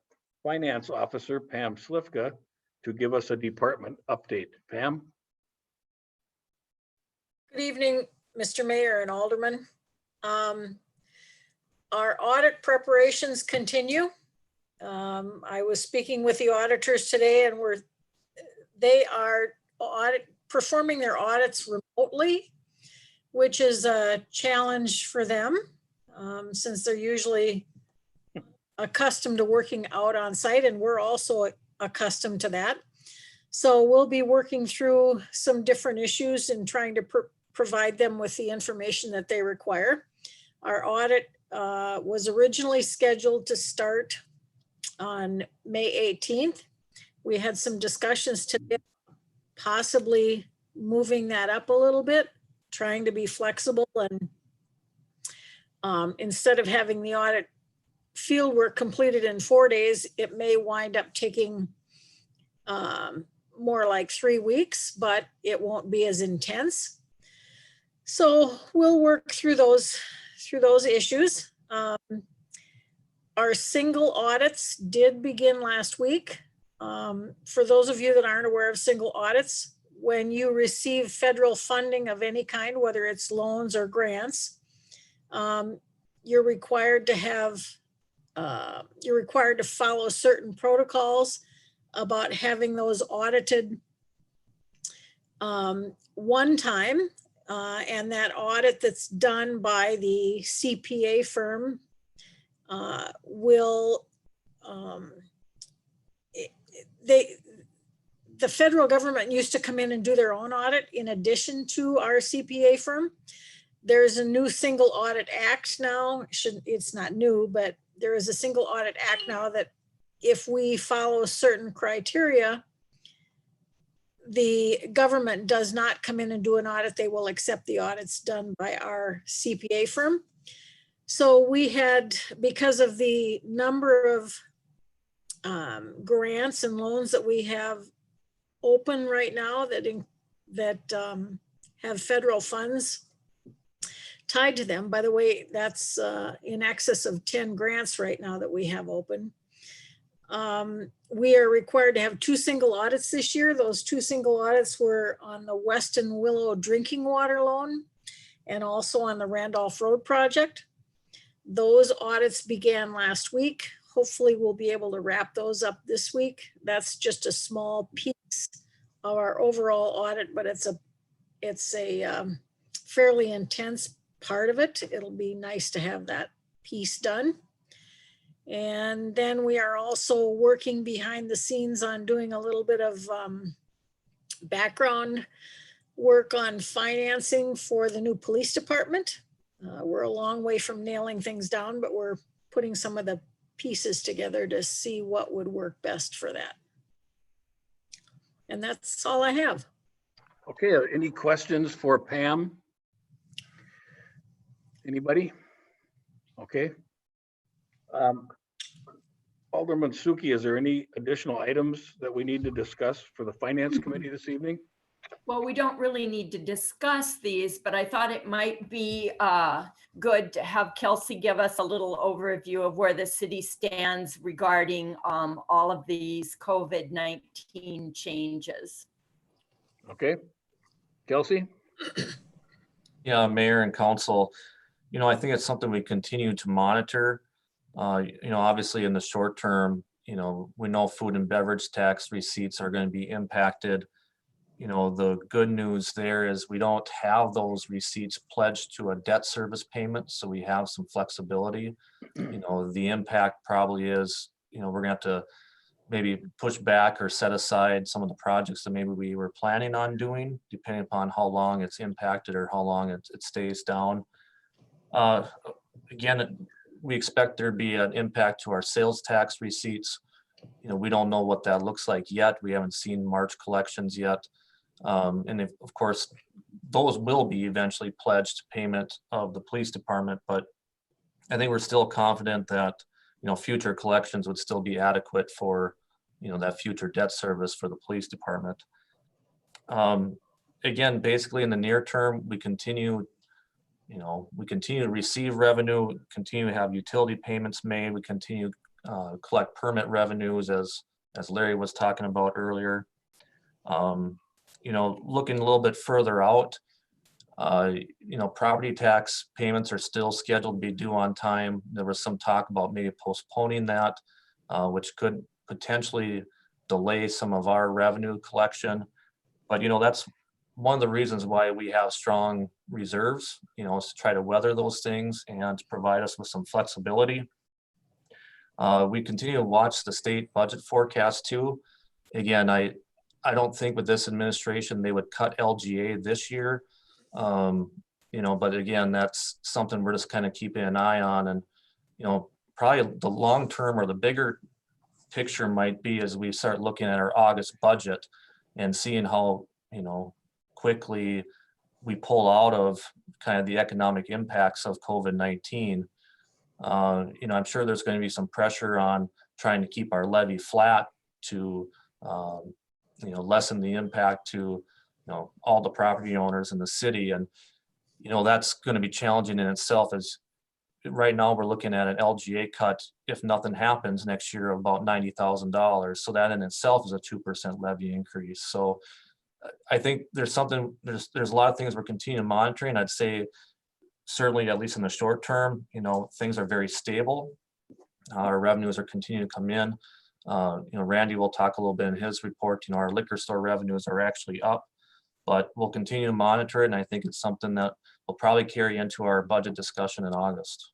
Finance Officer, Pam Slifka, to give us a department update. Pam? Good evening, Mr. Mayor and Alderman. Our audit preparations continue. I was speaking with the auditors today, and they are performing their audits remotely, which is a challenge for them since they're usually accustomed to working out on site, and we're also accustomed to that. So we'll be working through some different issues and trying to provide them with the information that they require. Our audit was originally scheduled to start on May 18th. We had some discussions today, possibly moving that up a little bit, trying to be flexible, and instead of having the audit field work completed in 4 days, it may wind up taking more like 3 weeks, but it won't be as intense. So we'll work through those issues. Our single audits did begin last week. For those of you that aren't aware of single audits, when you receive federal funding of any kind, whether it's loans or grants, you're required to have, you're required to follow certain protocols about having those audited one time. And that audit that's done by the CPA firm will, the federal government used to come in and do their own audit in addition to our CPA firm. There's a new Single Audit Act now. It's not new, but there is a Single Audit Act now that if we follow certain criteria, the government does not come in and do an audit. They will accept the audits done by our CPA firm. So we had, because of the number of grants and loans that we have open right now that have federal funds tied to them. By the way, that's in excess of 10 grants right now that we have open. We are required to have 2 single audits this year. Those 2 single audits were on the Weston Willow drinking water loan and also on the Randolph Road project. Those audits began last week. Hopefully we'll be able to wrap those up this week. That's just a small piece of our overall audit, but it's a fairly intense part of it. It'll be nice to have that piece done. And then we are also working behind the scenes on doing a little bit of background work on financing for the new police department. We're a long way from nailing things down, but we're putting some of the pieces together to see what would work best for that. And that's all I have. Okay, any questions for Pam? Anybody? Okay. Alderman Suki, is there any additional items that we need to discuss for the Finance Committee this evening? Well, we don't really need to discuss these, but I thought it might be good to have Kelsey give us a little overview of where the city stands regarding all of these COVID-19 changes. Okay, Kelsey? Yeah, Mayor and Council, I think it's something we continue to monitor. Obviously in the short term, we know food and beverage tax receipts are going to be impacted. The good news there is we don't have those receipts pledged to a debt service payment, so we have some flexibility. The impact probably is, we're gonna have to maybe push back or set aside some of the projects that maybe we were planning on doing, depending upon how long it's impacted or how long it stays down. Again, we expect there to be an impact to our sales tax receipts. We don't know what that looks like yet. We haven't seen March collections yet. And of course, those will be eventually pledged to payment of the police department, but I think we're still confident that, future collections would still be adequate for, that future debt service for the police department. Again, basically in the near term, we continue to receive revenue, continue to have utility payments made. We continue collect permit revenues as Larry was talking about earlier. Looking a little bit further out, property tax payments are still scheduled to be due on time. There was some talk about maybe postponing that, which could potentially delay some of our revenue collection. But, that's one of the reasons why we have strong reserves, is to try to weather those things and to provide us with some flexibility. We continue to watch the state budget forecast too. Again, I don't think with this administration, they would cut LGA this year. But again, that's something we're just kind of keeping an eye on. And, probably the long-term or the bigger picture might be as we start looking at our August budget and seeing how, quickly we pull out of kind of the economic impacts of COVID-19. I'm sure there's going to be some pressure on trying to keep our levy flat to, lessen the impact to, all the property owners in the city. And, that's going to be challenging in itself. As right now we're looking at an LGA cut, if nothing happens next year, of about $90,000. So that in itself is a 2% levy increase. So, I think there's a lot of things we're continuing monitoring. I'd say certainly, at least in the short term, things are very stable. Our revenues are continuing to come in. Randy will talk a little bit in his report. Our liquor store revenues are actually up, but we'll continue to monitor it. And I think it's something that will probably carry into our budget discussion in August.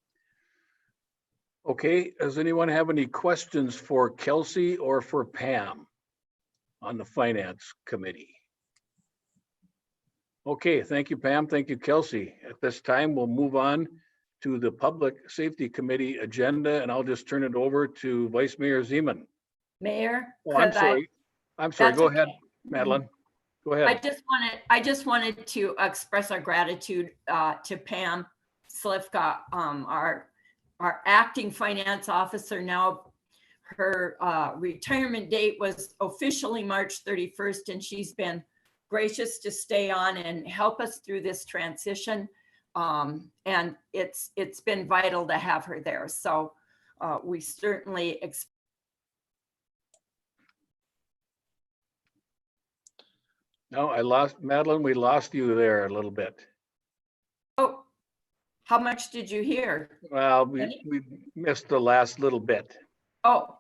Okay, does anyone have any questions for Kelsey or for Pam on the Finance Committee? Okay, thank you, Pam. Thank you, Kelsey. At this time, we'll move on to the Public Safety Committee agenda, and I'll just turn it over to Vice Mayor Zeman. Mayor? Oh, I'm could I- sorry. I'm sorry. That's Go ahead, okay. Madeline. Go I ahead. just wanted to express our gratitude to Pam Slifka, our acting finance officer. Now, her retirement date was officially March 31st, and she's been gracious to stay on and help us through this transition. And it's been vital to have her there. So we certainly No, I lost, Madeline, we lost you there a little bit. Oh, how much did you hear? Well, Any? we missed the last little bit, Oh,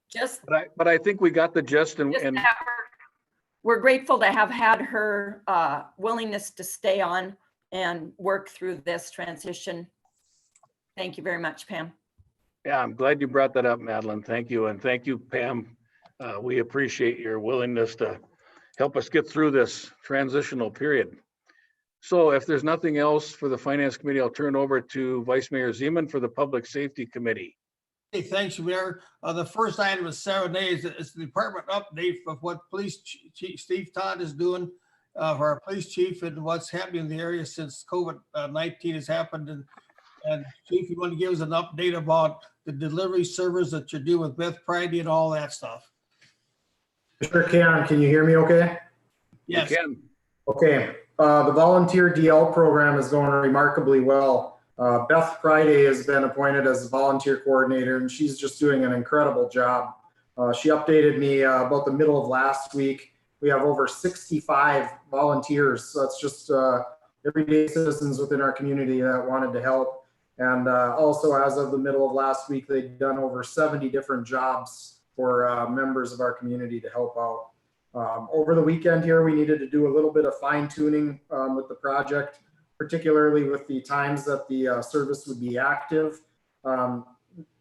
just but I think we got the gist and that we're grateful to have had her willingness to stay on and work through this transition. Thank you very much, Pam. yeah, I'm glad you brought that up, Madeline. Thank you. And thank you, Pam. We appreciate your willingness to help us get through this transitional period. So if there's nothing else for the Finance Committee, I'll turn over to Vice Mayor Zeman for the Public Safety Committee. Hey, thanks, Mayor. The first item is 7A is the department update of what Police Chief Steve Todd is doing for our police chief and what's happening in the area since COVID-19 has happened. And Chief, you want to give us an update about the delivery servers that you're doing with Beth Friday and all that stuff? Sure can. Can you hear me okay? Yes. You can. Okay. The volunteer DL program is going remarkably well. Beth Friday has been appointed as the volunteer coordinator, and she's just doing an incredible job. She updated me about the middle of last week. We have over 65 volunteers. So that's just everyday citizens within our community that wanted to help. And also, as of the middle of last week, they'd done over 70 different jobs for members of our community to help out. Over the weekend here, we needed to do a little bit of fine tuning with the project, particularly with the times that the service would be active,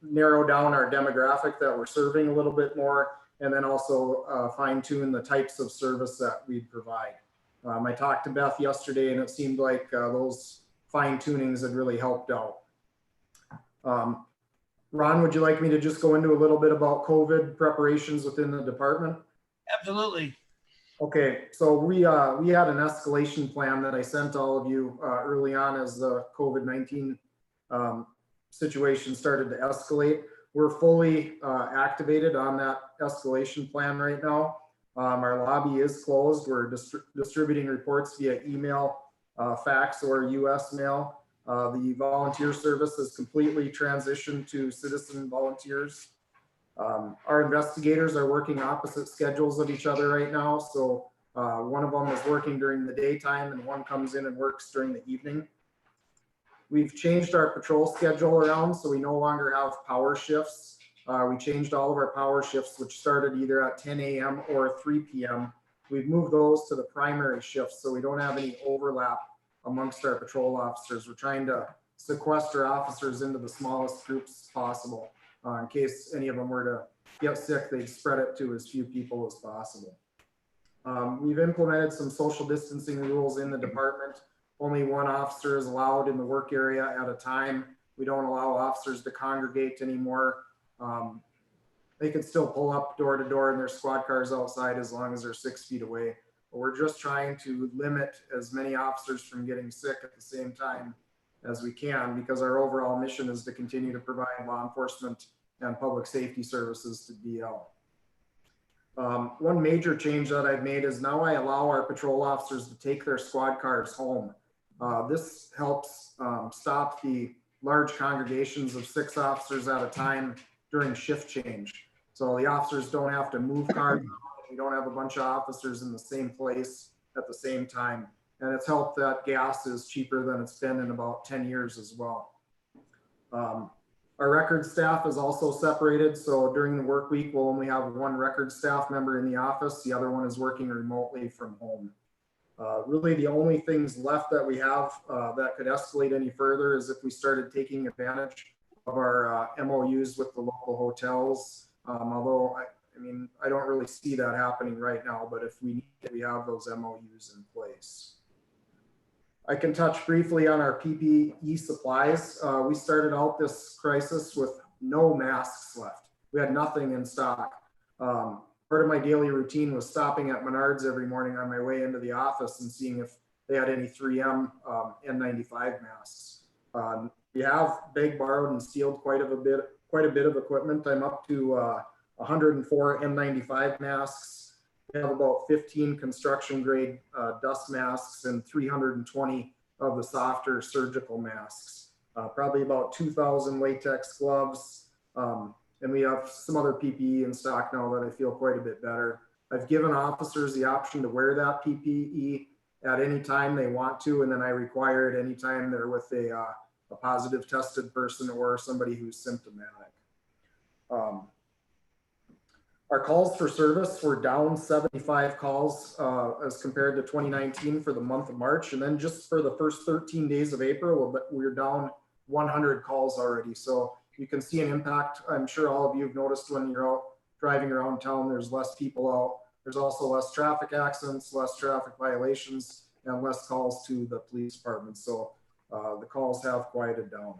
narrow down our demographic that we're serving a little bit more, and then also fine tune the types of service that we provide. I talked to Beth yesterday, and it seemed like those fine tunings had really helped out. Ron, would you like me to just go into a little bit about COVID preparations within the department? Absolutely. Okay, so we had an escalation plan that I sent all of you early on as the COVID-19 situation started to escalate. We're fully activated on that escalation plan right now. Our lobby is closed. We're distributing reports via email, fax, or US mail. The volunteer service has completely transitioned to citizen volunteers. Our investigators are working opposite schedules of each other right now. So one of them is working during the daytime and one comes in and works during the evening. We've changed our patrol schedule around, so we no longer have power shifts. We changed all of our power shifts, which started either at 10 a.m. or 3 p.m. We've moved those to the primary shifts, so we don't have any overlap amongst our patrol officers. We're trying to sequester officers into the smallest groups possible. In case any of them were to get sick, they'd spread it to as few people as possible. We've implemented some social distancing rules in the department. Only one officer is allowed in the work area at a time. We don't allow officers to congregate anymore. They can still pull up door to door in their squad cars outside as long as they're 6 feet away. But we're just trying to limit as many officers from getting sick at the same time as we can, because our overall mission is to continue to provide law enforcement and public safety services to DL. One major change that I've made is now I allow our patrol officers to take their squad cars home. This helps stop the large congregations of 6 officers at a time during shift change. So the officers don't have to move cars We don't have a bunch of officers in the same place at the same time. And it's helped that gas is cheaper than it's been in about 10 years as well. Our record staff is also separated. So during the work week, we'll only have one record staff member in the office. The other one is working remotely from home. Really the only things left that we have that could escalate any further is if we started taking advantage of our MOUs with the local hotels. Although I don't really see that happening right now, but if we need it, we have those MOUs in place. I can touch briefly on our PPE supplies. We started out this crisis with no masks left. We had nothing in stock. Part of my daily routine was stopping at Menards every morning on my way into the office and seeing if they had any 3M N95 masks. We have begged, borrowed, and stealed quite a bit of equipment. I'm up to 104 N95 masks. We have about 15 construction grade dust masks and 320 of the softer surgical masks. Probably about 2,000 latex gloves. And we have some other PPE in stock now that I feel quite a bit better. I've given officers the option to wear that PPE at any time they want to, and then I require it anytime they're with a positive tested person or somebody who's symptomatic. Our calls for service were down 75 calls as compared to 2019 for the month of March. And then just for the first 13 days of April, we're down 100 calls already. So you can see an impact. I'm sure all of you have noticed when you're out driving around town, there's less people out. There's also less traffic accidents, less traffic violations, and less calls to the police department. So the calls have quieted down.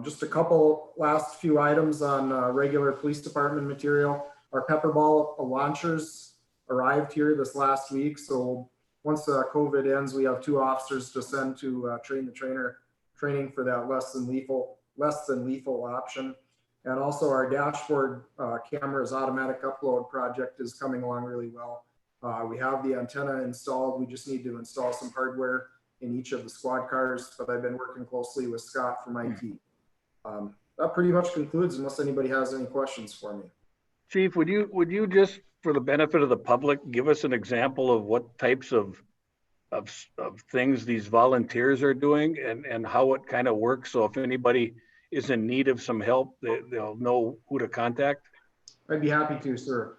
Just a couple last few items on regular police department material. Our pepper ball launchers arrived here this last week. So once COVID ends, we have 2 officers to send to train the training for that less than lethal option. And also our dashboard cameras automatic upload project is coming along really well. We have the antenna installed. We just need to install some hardware in each of the squad cars, but I've been working closely with Scott from IT. That pretty much concludes unless anybody has any questions for me. Chief, would you just, for the benefit of the public, give us an example of what types of things these volunteers are doing and how it kind of works? So if anybody is in need of some help, they'll know who to contact. I'd be happy to, sir.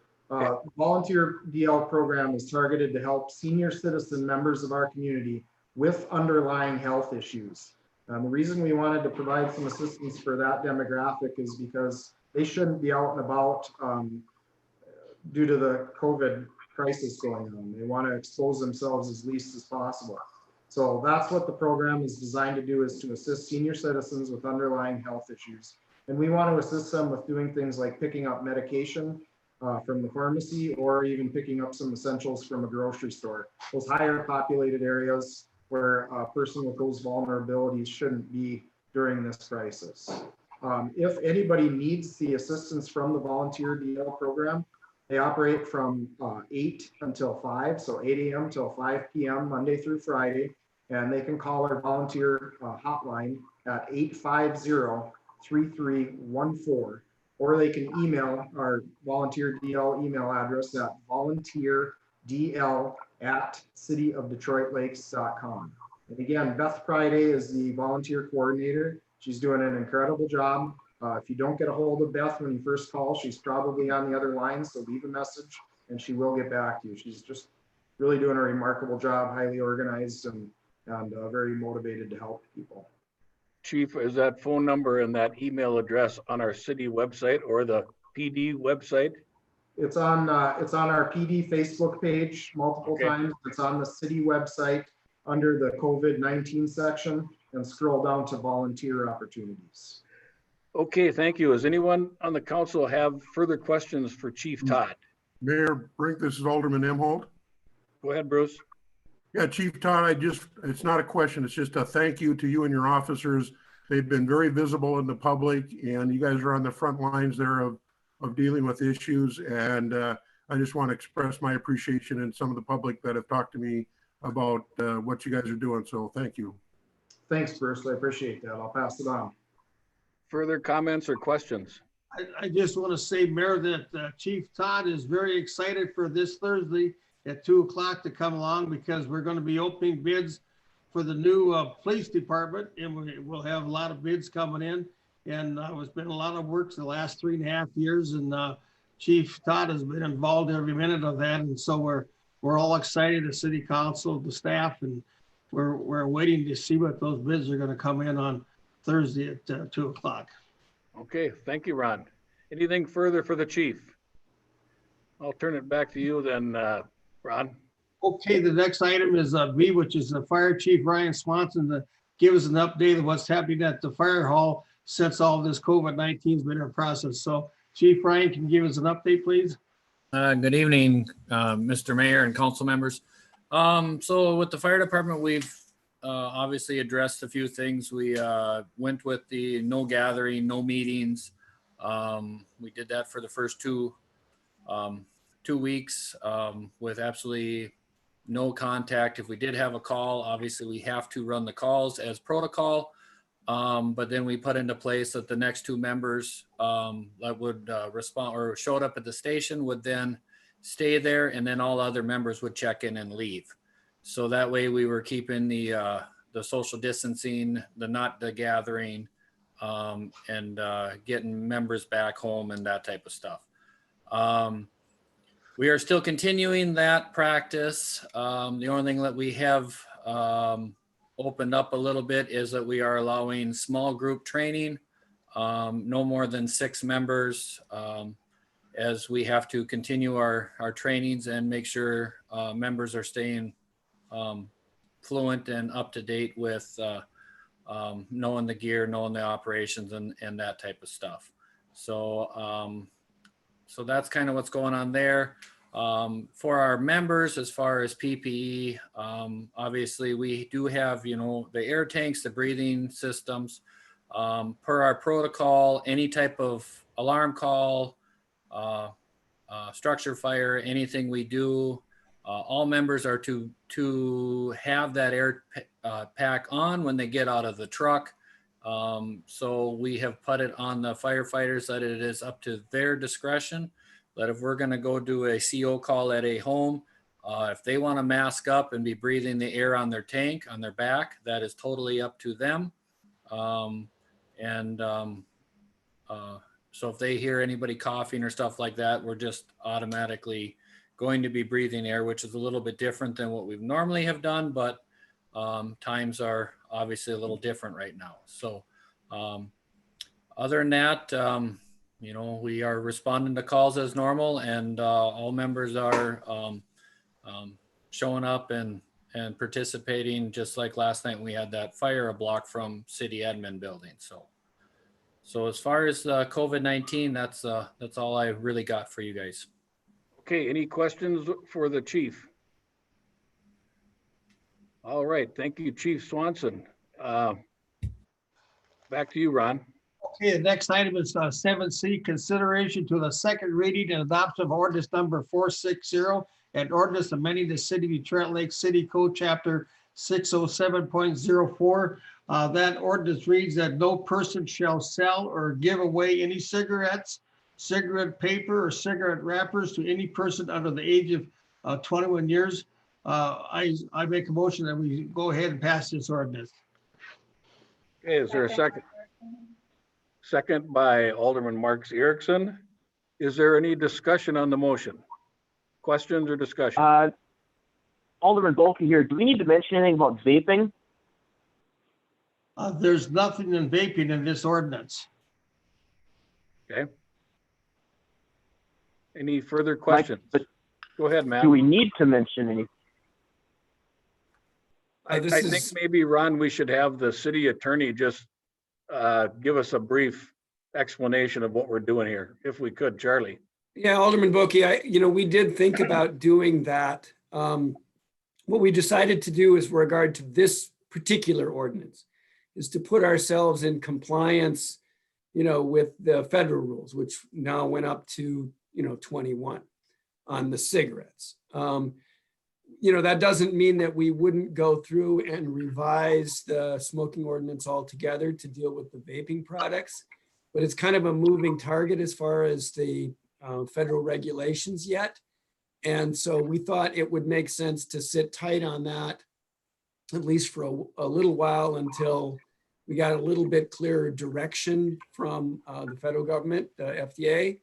Volunteer DL program is targeted to help senior citizen members of our community with underlying health issues. The reason we wanted to provide some assistance for that demographic is because they shouldn't be out and about due to the COVID crisis going on. They want to expose themselves as least as possible. So that's what the program is designed to do, is to assist senior citizens with underlying health issues. And we want to assist them with doing things like picking up medication from the pharmacy, or even picking up some essentials from a grocery store. Those higher populated areas where a person with those vulnerabilities shouldn't be during this crisis. If anybody needs the assistance from the volunteer DL program, they operate from 8 until 5, so 8 a.m. till 5 p.m. Monday through Friday, and they can call our volunteer hotline at 850-3314, or they can email our volunteer DL email address at volunteerdl@cityofdetroitlakes.com. And again, Beth Friday is the volunteer coordinator. She's doing an incredible job. If you don't get a hold of Beth when you first call, she's probably on the other line, so leave a message and she will get back to you. She's just really doing a remarkable job, highly organized and very motivated to help people. Chief, is that phone number and that email address on our city website or the PD website? It's on our PD Facebook page multiple times. It's on the city website under the COVID-19 section, and scroll down to volunteer opportunities. Okay, thank you. Does anyone on the council have further questions for Chief Todd? Mayor Brink, this is Alderman Emholt. Go ahead, Bruce. Yeah, Chief Todd, it's not a question, it's just a thank you to you and your officers. They've been very visible in the public, and you guys are on the front lines there of dealing with issues. And I just want to express my appreciation and some of the public that have talked to me about what you guys are doing. So thank you. Thanks, Bruce. I appreciate that. I'll pass it on. Further comments or questions? I just want to say, Mayor, that Chief Todd is very excited for this Thursday at 2 o'clock to come along because we're going to be opening bids for the new police department, and we'll have a lot of bids coming in. And it's been a lot of work the last 3.5 years, and Chief Todd has been involved every minute of that. And so we're all excited, the city council, the staff, and we're waiting to see what those bids are going to come in on Thursday at 2 o'clock. Okay, thank you, Ron. Anything further for the chief? I'll turn it back to you then, Ron. Okay, the next item is B, which is the Fire Chief Ryan Swanson to give us an update of what's happening at the fire hall since all this COVID-19 has been in process. So Chief Ryan, can you give us an update, please? Good evening, Mr. Mayor and council members. So with the fire department, we've obviously addressed a few things. We went with the no gathering, no meetings. We did that for the first 2 weeks with absolutely no contact. If we did have a call, obviously we have to run the calls as protocol. But then we put into place that the next 2 members that would respond or showed up at the station would then stay there, and then all other members would check in and leave. So that way we were keeping the social distancing, the gathering, and getting members back home and that type of stuff. We are still continuing that practice. The only thing that we have opened up a little bit is that we are allowing small group training, no more than 6 members, as we have to continue our trainings and make sure members are staying fluent and up to date with knowing the gear, knowing the operations, and that type of stuff. So so that's kind of what's going on there. For our members, as far as PPE, obviously we do have, the air tanks, the breathing systems. Per our protocol, any type of alarm call, structure fire, anything we do, all members are to have that air pack on when they get out of the truck. So we have put it on the firefighters that it is up to their discretion, that if we're going to go do a CO call at a home, if they want to mask up and be breathing the air on their tank, on their back, that is totally up to them. So if they hear anybody coughing or stuff like that, we're just automatically going to be breathing air, which is a little bit different than what we've normally have done, but times are obviously a little different right now. So other than that, we are responding to calls as normal, and all members are showing up and participating, just like last night we had that fire a block from city admin building. So as far as COVID-19, that's all I really got for you guys. Okay, any questions for the chief? All right, thank you, Chief Swanson. Back to you, Ron. Okay, the next item is 7C, consideration to the second reading and adoption of ordinance number 460, and ordinance amending the City of Detroit Lake City Code Chapter 607.04. That ordinance reads that no person shall sell or give away any cigarettes, cigarette paper, or cigarette wrappers to any person under the age of 21 years. I make a motion that we go ahead and pass this ordinance. Okay, is there a second? Second by Alderman Marks Erickson. Is there any discussion on the motion? Questions or discussion? Alderman Volkey here. Do we need to mention anything about vaping? There's nothing in vaping in this ordinance. Okay. Any further questions? Go ahead, Matt. Do we need to mention any? I think maybe, Ron, we should have the city attorney just give us a brief explanation of what we're doing here, if we could. Charlie. Yeah, Alderman Volkey, we did think about doing that. What we decided to do is, with regard to this particular ordinance, is to put ourselves in compliance, with the federal rules, which now went up to, 21 on the cigarettes. That doesn't mean that we wouldn't go through and revise the smoking ordinance altogether to deal with the vaping products. but it's kind of a moving target as far as the federal regulations yet. And so we thought it would make sense to sit tight on that, at least for a little while, until we got a little bit clearer direction from the federal government, the FDA.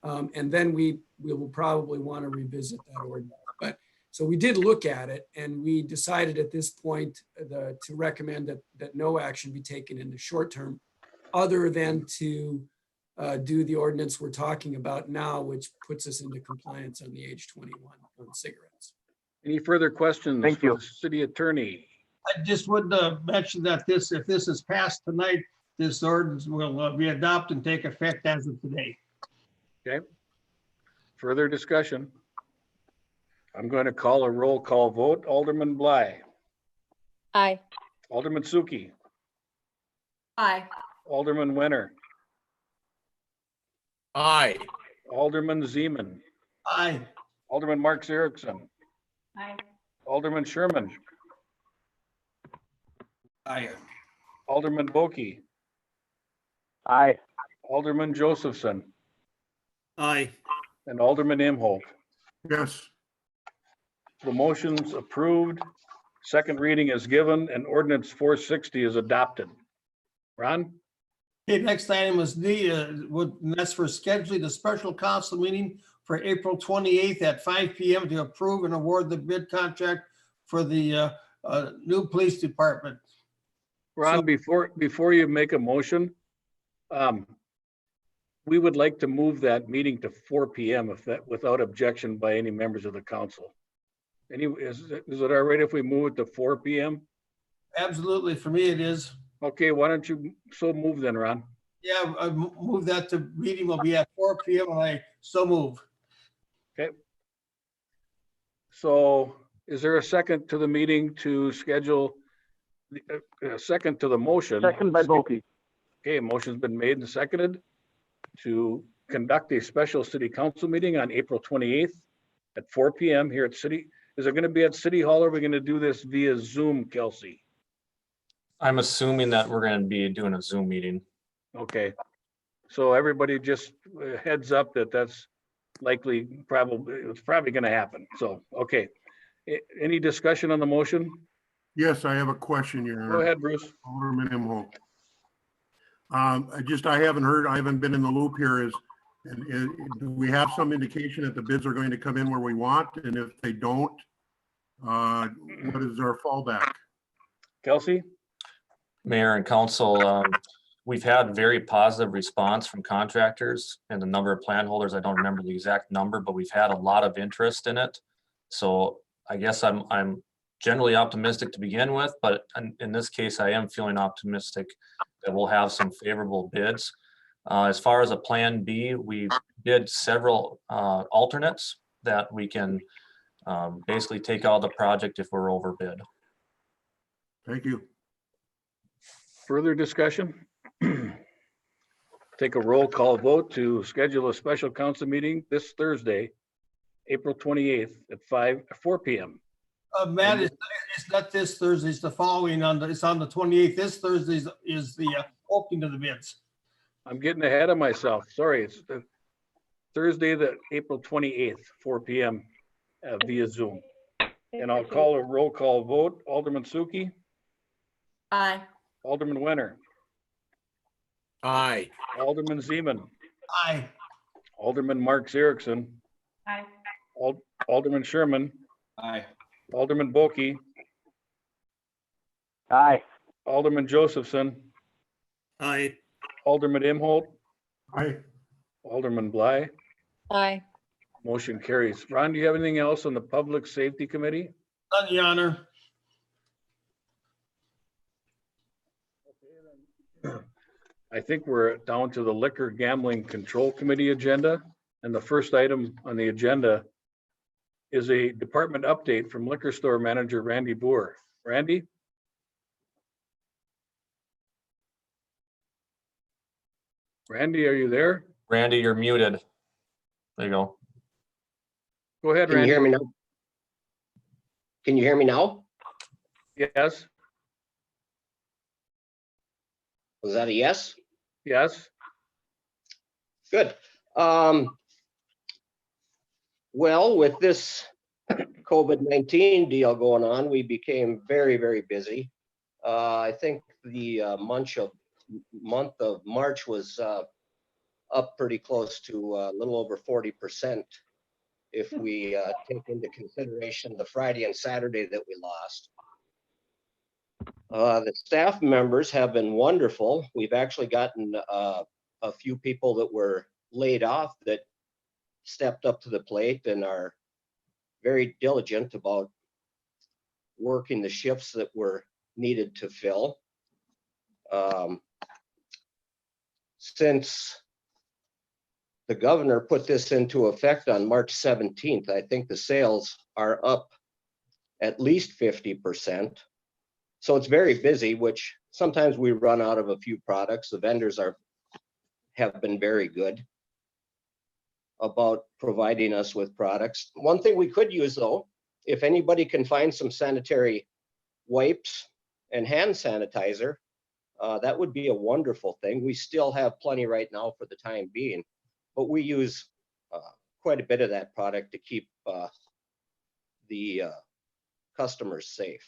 And then we will probably want to revisit that ordinance. But so we did look at it, and we decided at this point to recommend that no action be taken in the short term, other than to do the ordinance we're talking about now, which puts us into compliance on the age 21 on cigarettes. Any further questions Thank for you. the city attorney? I just would mention that if this is passed tonight, this ordinance will be adopted and take effect as of today. Okay. Further discussion? I'm going to call a roll call vote. Alderman Bly, Aye. Alderman Suki, Aye. Alderman Wenner, Aye. Alderman Zeman, Aye. Alderman Marks Erickson, Aye. Alderman Sherman, Aye. Alderman Boki, Aye. Alderman Josephson, Aye. and Alderman Imhoff. Yes. The motion's approved. Second reading is given and ordinance 460 is adopted. Ron? Okay, next item is D, that's for scheduling the special council meeting for April 28th at 5 PM to approve and award the bid contract for the new police department. Ron, before you make a motion, we would like to move that meeting to 4 PM without objection by any members of the council. Is it all right if we move it to 4 PM? Absolutely, for me it is. Okay, why don't you so move then, Ron? Yeah, I move that the meeting will be at 4 PM and I so move. Okay. So is there a second to the meeting to schedule, a second to the motion? Second by Bulkey. Okay, motion's been made and seconded to conduct a special city council meeting on April 28th at 4 PM here at City. Is it going to be at City Hall or are we going to do this via Zoom, Kelsey? I'm assuming that we're going to be doing a Zoom meeting. Okay. So everybody just heads up that that's likely, it's probably going to happen. So, okay. Any discussion on the motion? Yes, I have a question here. Go ahead, Bruce. Alderman Imhoff. I haven't been in the loop here. Do we have some indication that the bids are going to come in where we want? And if they don't, what is our fallback? Kelsey? Mayor and council, we've had very positive response from contractors and the number of plan holders. I don't remember the exact number, but we've had a lot of interest in it. So I guess I'm generally optimistic to begin with, but in this case, I am feeling optimistic that we'll have some favorable bids. As far as a plan B, we bid several alternates that we can basically take out of the project if we're overbid. Thank you. Further discussion? Take a roll call vote to schedule a special council meeting this Thursday, April 28th at 4 PM. Matt, it's not this Thursday, it's the following it's on the 28th. This Thursday is the opening of the bids. I'm getting ahead of myself. Sorry, it's the Thursday, the April 28th, 4 PM via Zoom. And I'll call a roll call vote. Alderman Suki, Aye. Alderman Wenner, Aye. Alderman Zeman, Aye. Alderman Marks Erickson, Aye. Alderman Sherman, Aye. Alderman Boki, Aye. Alderman Josephson, Aye. Alderman Imholt, Aye. Alderman Bly. Aye. Motion carries. Ron, do you have anything else on the Public Safety Committee? None, Your Honor. I think we're down to the Liquor Gambling Control Committee agenda. And the first item on the agenda is a department update from Liquor Store Manager Randy Boer. Randy? Randy, are you there? Randy, you're muted. There you go. Go ahead, Can you Randy. hear me now? Can you hear me now? Yes, Was that a yes? yes. Good. Well, with this COVID-19 deal going on, we became very, very busy. I think the month of March was up pretty close to a little over 40% if we take into consideration the Friday and Saturday that we lost. The staff members have been wonderful. We've actually gotten a few people that were laid off that stepped up to the plate and are very diligent about working the shifts that were needed to fill. Since the governor put this into effect on March 17th, I think the sales are up at least 50%. So it's very busy, which sometimes we run out of a few products. The vendors have been very good about providing us with products. One thing we could use though, if anybody can find some sanitary wipes and hand sanitizer, that would be a wonderful thing. We still have plenty right now for the time being, but we use quite a bit of that product to keep the customers safe.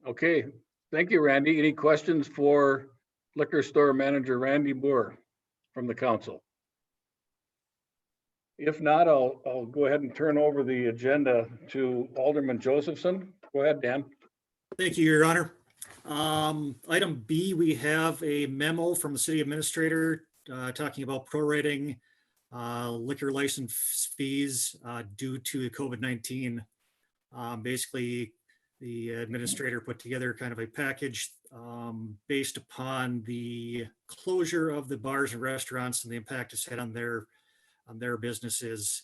Okay, thank you, Randy. Any questions for Liquor Store Manager Randy Boer from the council? If not, I'll go ahead and turn over the agenda to Alderman Josephson. Go ahead, Dan. Thank you, Your Honor. Item B, we have a memo from the city administrator talking about prorating liquor license fees due to COVID-19. Basically, the administrator put together kind of a package based upon the closure of the bars and restaurants and the impact it's had on their businesses.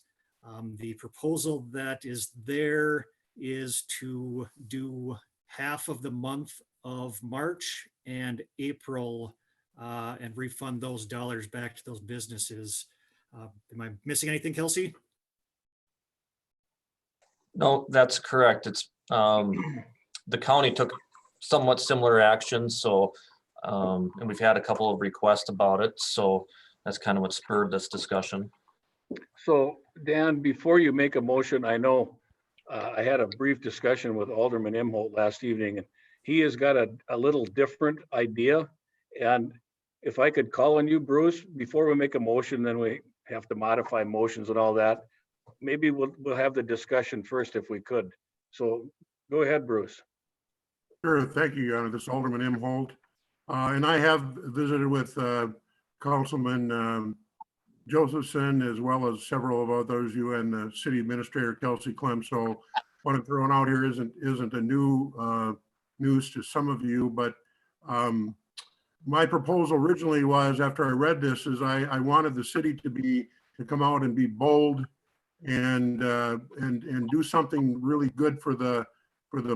The proposal that is there is to do half of the month of March and April and refund those dollars back to those businesses. Am I missing anything, Kelsey? No, that's correct. It's the county took somewhat similar actions, so and we've had a couple of requests about it, so that's kind of what spurred this discussion. So Dan, before you make a motion, I know I had a brief discussion with Alderman Imholt last evening, and he has got a little different idea. And if I could call on you, Bruce, before we make a motion, then we have to modify motions and all that. Maybe we'll have the discussion first if we could. So go ahead, Bruce. Sure, thank you, Your Honor. This is Alderman Imholt. And I have visited with Councilman Josephson, as well as several of others, you and the city administrator, Kelsey Clem. So what I'm throwing out here isn't a new news to some of you, but my proposal originally was, after I read this, is I wanted the city to come out and be bold and do something really good for the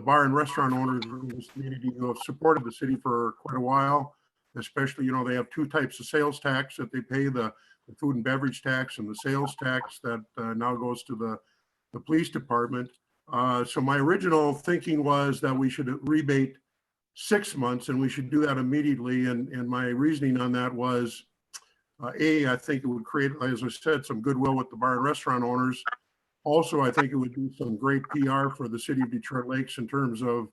bar and restaurant owners in this community who have supported the city for quite a while. Especially, you know, they have two types of sales tax that they pay, the food and beverage tax and the sales tax that now goes to the police department. So my original thinking was that we should rebate 6 months and we should do that immediately. And my reasoning on that was, I think it would create, as I said, some goodwill with the bar and restaurant owners. Also, I think it would do some great PR for the city of Detroit Lakes in terms of,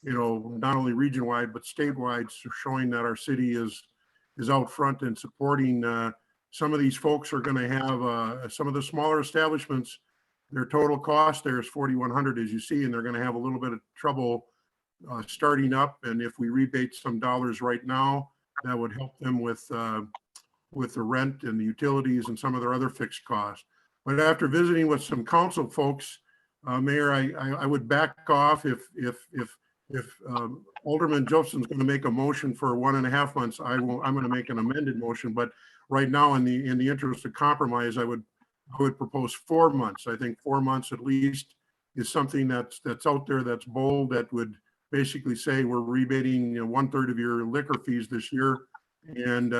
you know, not only region-wide, but statewide, so showing that our city is out front and supporting. Some of these folks are going to have some of the smaller establishments, their total cost there is $4,100, as you see, and they're going to have a little bit of trouble starting up. And if we rebate some dollars right now, that would help them with the rent and the utilities and some of their other fixed costs. But after visiting with some council folks, Mayor, I would back off if Alderman Josephson's going to make a motion for 1.5 months. I'm going to make an amended motion, but right now, in the interest of compromise, I would propose 4 months. I think 4 months at least is something that's out there, that's bold, that would basically say we're rebating 1/3 of your liquor fees this year, and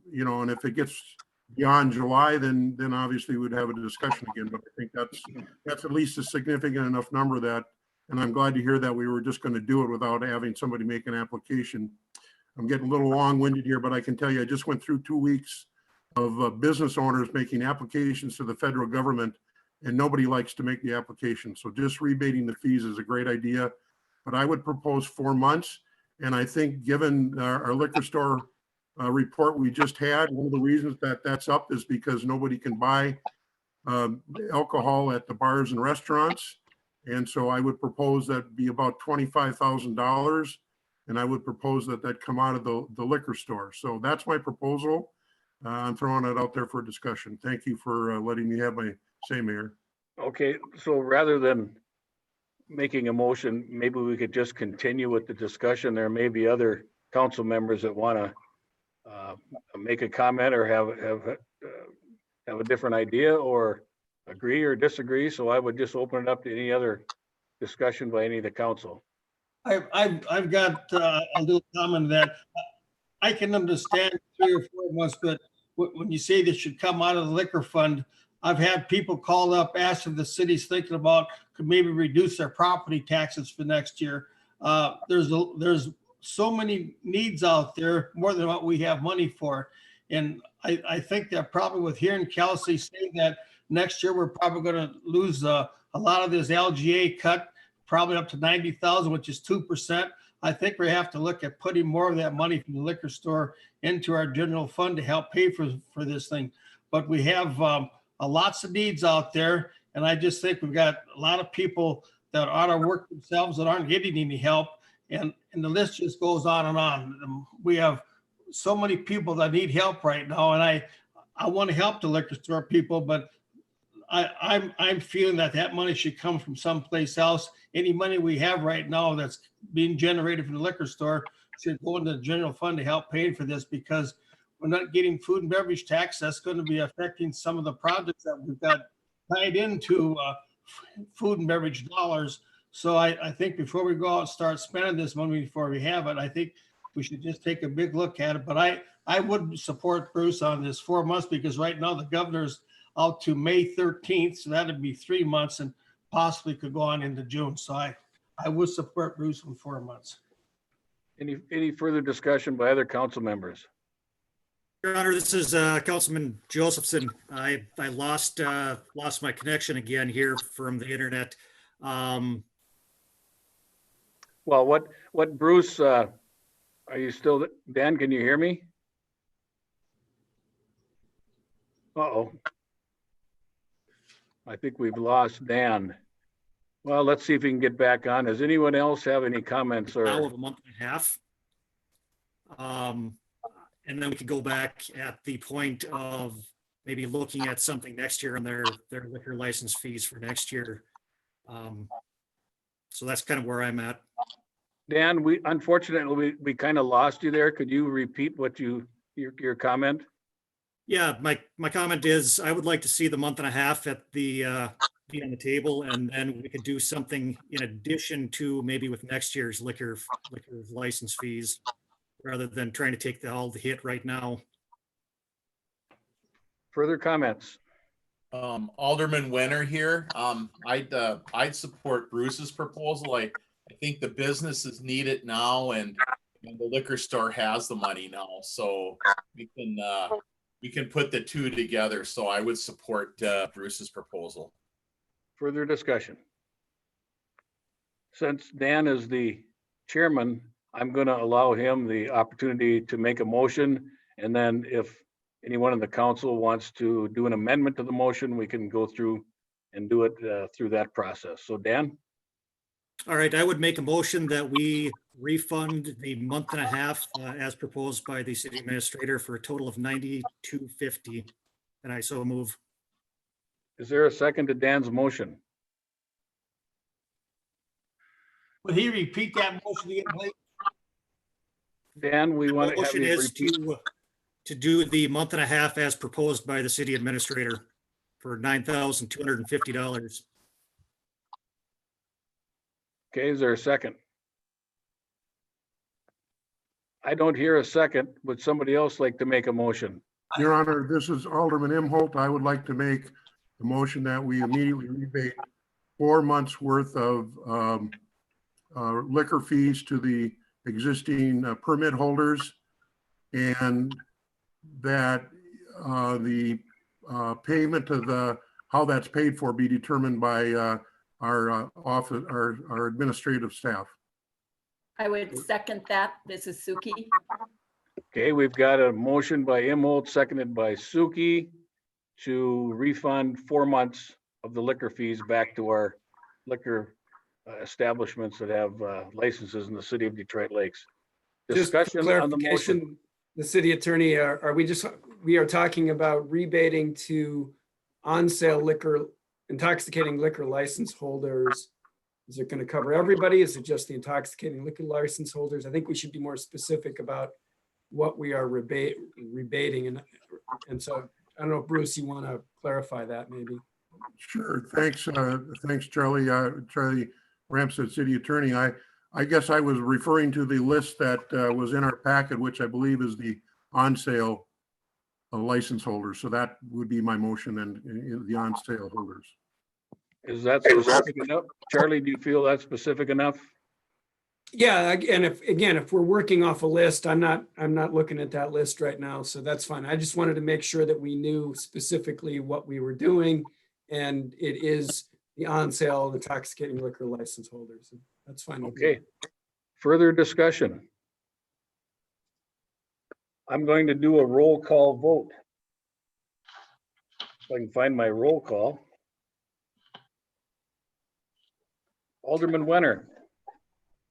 you know, and if it gets beyond July, then obviously we'd have a discussion again. But I think that's at least a significant enough number that, and I'm glad to hear that we were just going to do it without having somebody make an application. I'm getting a little long-winded here, but I can tell you, I just went through 2 weeks of business owners making applications to the federal government, and nobody likes to make the application. So just rebating the fees is a great idea, but I would propose 4 months. And I think given our liquor store report we just had, one of the reasons that that's up is because nobody can buy alcohol at the bars and restaurants. And so I would propose that be about $25,000. And I would propose that that come out of the liquor store. So that's my proposal. I'm throwing it out there for discussion. Thank you for letting me have my say, Mayor. Okay, so rather than making a motion, maybe we could just continue with the discussion. There may be other council members that want to make a comment or have a different idea or agree or disagree. So I would just open it up to any other discussion by any of the council. I've got a little comment that I can understand 3 or 4 months, but when you say this should come out of the liquor fund, I've had people call up, ask if the city's thinking about could maybe reduce their property taxes for next year. There's so many needs out there, more than what we have money for. And I think that probably with hearing Kelsey say that next year, we're probably going to lose a lot of this LGA cut, probably up to 90,000, which is 2%. I think we have to look at putting more of that money from the liquor store into our general fund to help pay for this thing. But we have lots of needs out there. And I just think we've got a lot of people that ought to work themselves that aren't getting any help. And the list just goes on and on. We have so many people that need help right now. And I want to help the liquor store people, but I'm feeling that money should come from someplace else. Any money we have right now that's being generated from the liquor store should go into the general fund to help pay for this, because we're not getting food and beverage tax. That's going to be affecting some of the projects that we've got tied into food and beverage dollars. So I think before we go out and start spending this money before we have it, I think we should just take a big look at it. But I would support Bruce on this 4 months, because right now the governor's out to May 13th. So that'd be 3 months and possibly could go on into June. So I would support Bruce in 4 months. Any further discussion by other council members? Your Honor, this is Councilman Josephson. I lost my connection again here from the internet. Well, what Bruce, are you still, Dan, can you hear me? Uh-oh. I think we've lost Dan. Well, let's see if we can get back on. Does anyone else have any comments or? Now of a month and a half. And then we could go back at the point of maybe looking at something next year on their liquor license fees for next year. So that's kind of where I'm at. Dan, unfortunately, we kind of lost you there. Could you repeat what your comment? Yeah, my comment is I would like to see the month and a half at the be on the table, and then we could do something in addition to maybe with next year's liquor license fees, rather than trying to take all the hit right now. Further comments? Alderman Wenner here. I'd support Bruce's proposal. I think the businesses need it now, and the liquor store has the money now, so we can put the two together. So I would support Bruce's proposal. Further discussion? Since Dan is the chairman, I'm going to allow him the opportunity to make a motion, and then if anyone in the council wants to do an amendment to the motion, we can go through and do it through that process. So Dan? All right, I would make a motion that we refund the month and a half as proposed by the city administrator for a total of $92.50, and I so move. Is there a second to Dan's motion? Would he repeat that motion again, please? Dan, we want to have Motion you is repeat. to do the month and a half as proposed by the city administrator for $9,250. Okay, is there a second? I don't hear a second. Would somebody else like to make a motion? Your Honor, this is Alderman Imholt. I would like to make the motion that we immediately rebate 4 months worth of liquor fees to the existing permit holders, and that the payment of how that's paid for be determined by our office, our administrative staff. I would second that. This is Suki. Okay, we've got a motion by Imholt, seconded by Suki, to refund 4 months of the liquor fees back to our liquor establishments that have licenses in the city of Detroit Lakes. Just for Discussion on the motion. clarification, the city attorney, we are talking about rebating to on-sale liquor, intoxicating liquor license holders. Is it going to cover everybody? Is it just the intoxicating liquor license holders? I think we should be more specific about what we are rebating. And so I don't know, Bruce, you want to clarify that maybe? Sure. Thanks, Charlie. Charlie Ramsted, city attorney. I guess I was referring to the list that was in our packet, which I believe is the on-sale license holders. So that would be my motion, and the on-sale holders. Is that specific enough? Charlie, do you feel that's specific enough? Yeah, and if we're working off a list, I'm not looking at that list right now, so that's fine. I just wanted to make sure that we knew specifically what we were doing, and it is the on-sale intoxicating liquor license holders. That's fine. Okay. Further discussion. I'm going to do a roll call vote. If I can find my roll call. Alderman Wenner.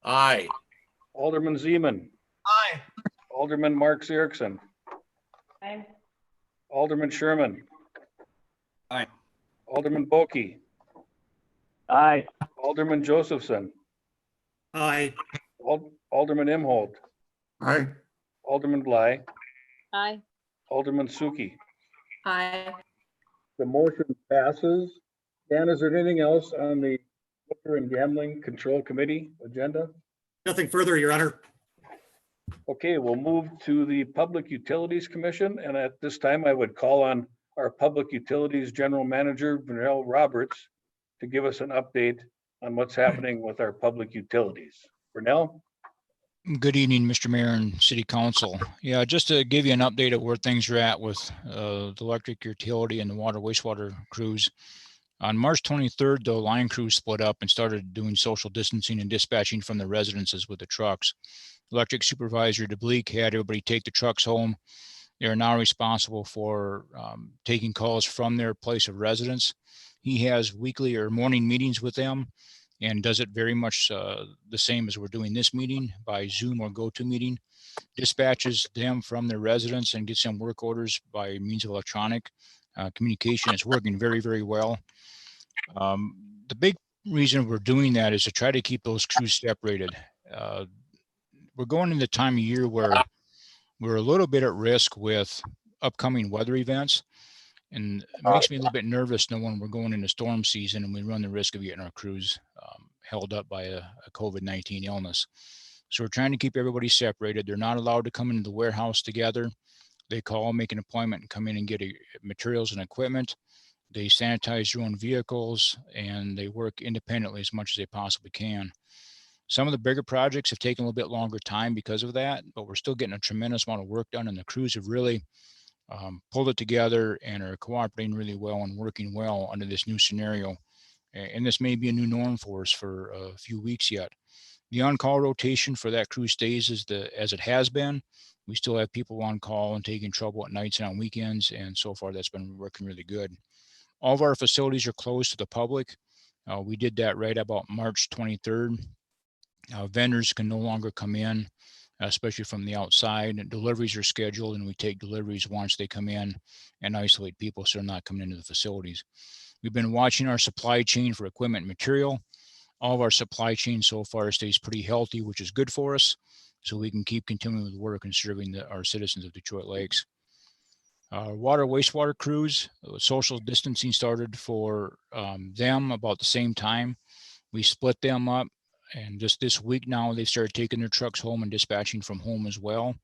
Aye. Alderman Zeman. Aye. Alderman Marks Erickson. Aye. Alderman Sherman. Aye. Alderman Boki. Aye. Alderman Josephson. Aye. Alderman Imholt. Aye. Alderman Bly. Aye. Alderman Suki. Aye. The motion passes. Dan, is there anything else on the Liquor and Gambling Control Committee agenda? Nothing further, Your Honor. Okay, we'll move to the Public Utilities Commission, and at this time I would call on our Public Utilities General Manager, Vernell Roberts, to give us an update on what's happening with our public utilities. Vernell? Good evening, Mr. Mayor and City Council. Yeah, just to give you an update of where things are at with the electric utility and the water wastewater crews. On March 23rd, the line crew split up and started doing social distancing and dispatching from the residences with the trucks. Electric Supervisor DeBleek had everybody take the trucks home. They are now responsible for taking calls from their place of residence. He has weekly or morning meetings with them and does it very much the same as we're doing this meeting by Zoom or GoToMeeting. Dispatches them from their residence and gets them work orders by means of electronic communication. It's working very, very well. The big reason we're doing that is to try to keep those crews separated. We're going into the time of year where we're a little bit at risk with upcoming weather events, and it makes me a little bit nervous knowing we're going into storm season and we run the risk of getting our crews held up by a COVID-19 illness. So we're trying to keep everybody separated. They're not allowed to come into the warehouse together. They call, make an appointment, and come in and get materials and equipment. They sanitize their own vehicles, and they work independently as much as they possibly can. Some of the bigger projects have taken a little bit longer time because of that, but we're still getting a tremendous amount of work done, and the crews have really pulled it together and are cooperating really well and working well under this new scenario. And this may be a new norm for us for a few weeks yet. The on-call rotation for that crew stays as it has been. We still have people on call and taking trouble at nights and on weekends, and so far that's been working really good. All of our facilities are closed to the public. We did that right about March 23rd. Vendors can no longer come in, especially from the outside. Deliveries are scheduled, and we take deliveries once they come in and isolate people so they're not coming into the facilities. We've been watching our supply chain for equipment and material. All of our supply chain so far stays pretty healthy, which is good for us, so we can keep continuing with work and serving our citizens of Detroit Lakes. Water wastewater crews, social distancing started for them about the same time. We split them up, and just this week now they've started taking their trucks home and dispatching from home as well.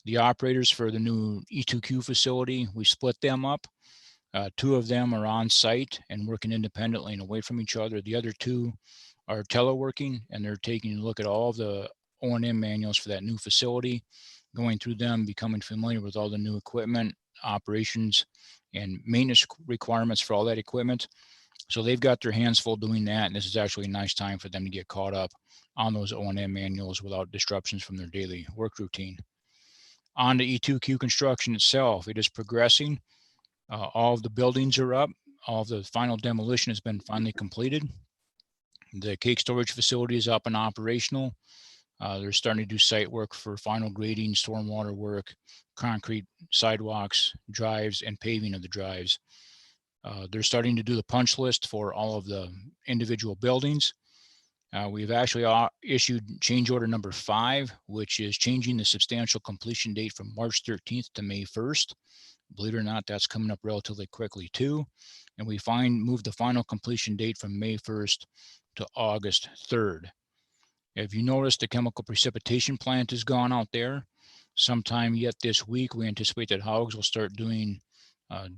The operators for the new E2Q facility, we split them up. Two of them are on site and working independently and away from each other. The other two are teleworking, and they're taking a look at all of the O&M manuals for that new facility, going through them, becoming familiar with all the new equipment, operations, and maintenance requirements for all that equipment. So they've got their hands full doing that, and this is actually a nice time for them to get caught up on those O&M manuals without disruptions from their daily work routine. On to E2Q construction itself, it is progressing. All of the buildings are up. All of the final demolition has been finally completed. The cake storage facility is up and operational. They're starting to do site work for final grading, stormwater work, concrete sidewalks, drives, and paving of the drives. They're starting to do the punch list for all of the individual buildings. We've actually issued change order number 5, which is changing the substantial completion date from March 13th to May 1st. Believe it or not, that's coming up relatively quickly too. And we moved the final completion date from May 1st to August 3rd. If you notice, the chemical precipitation plant has gone out there. Sometime yet this week, we anticipate that Hogs will start doing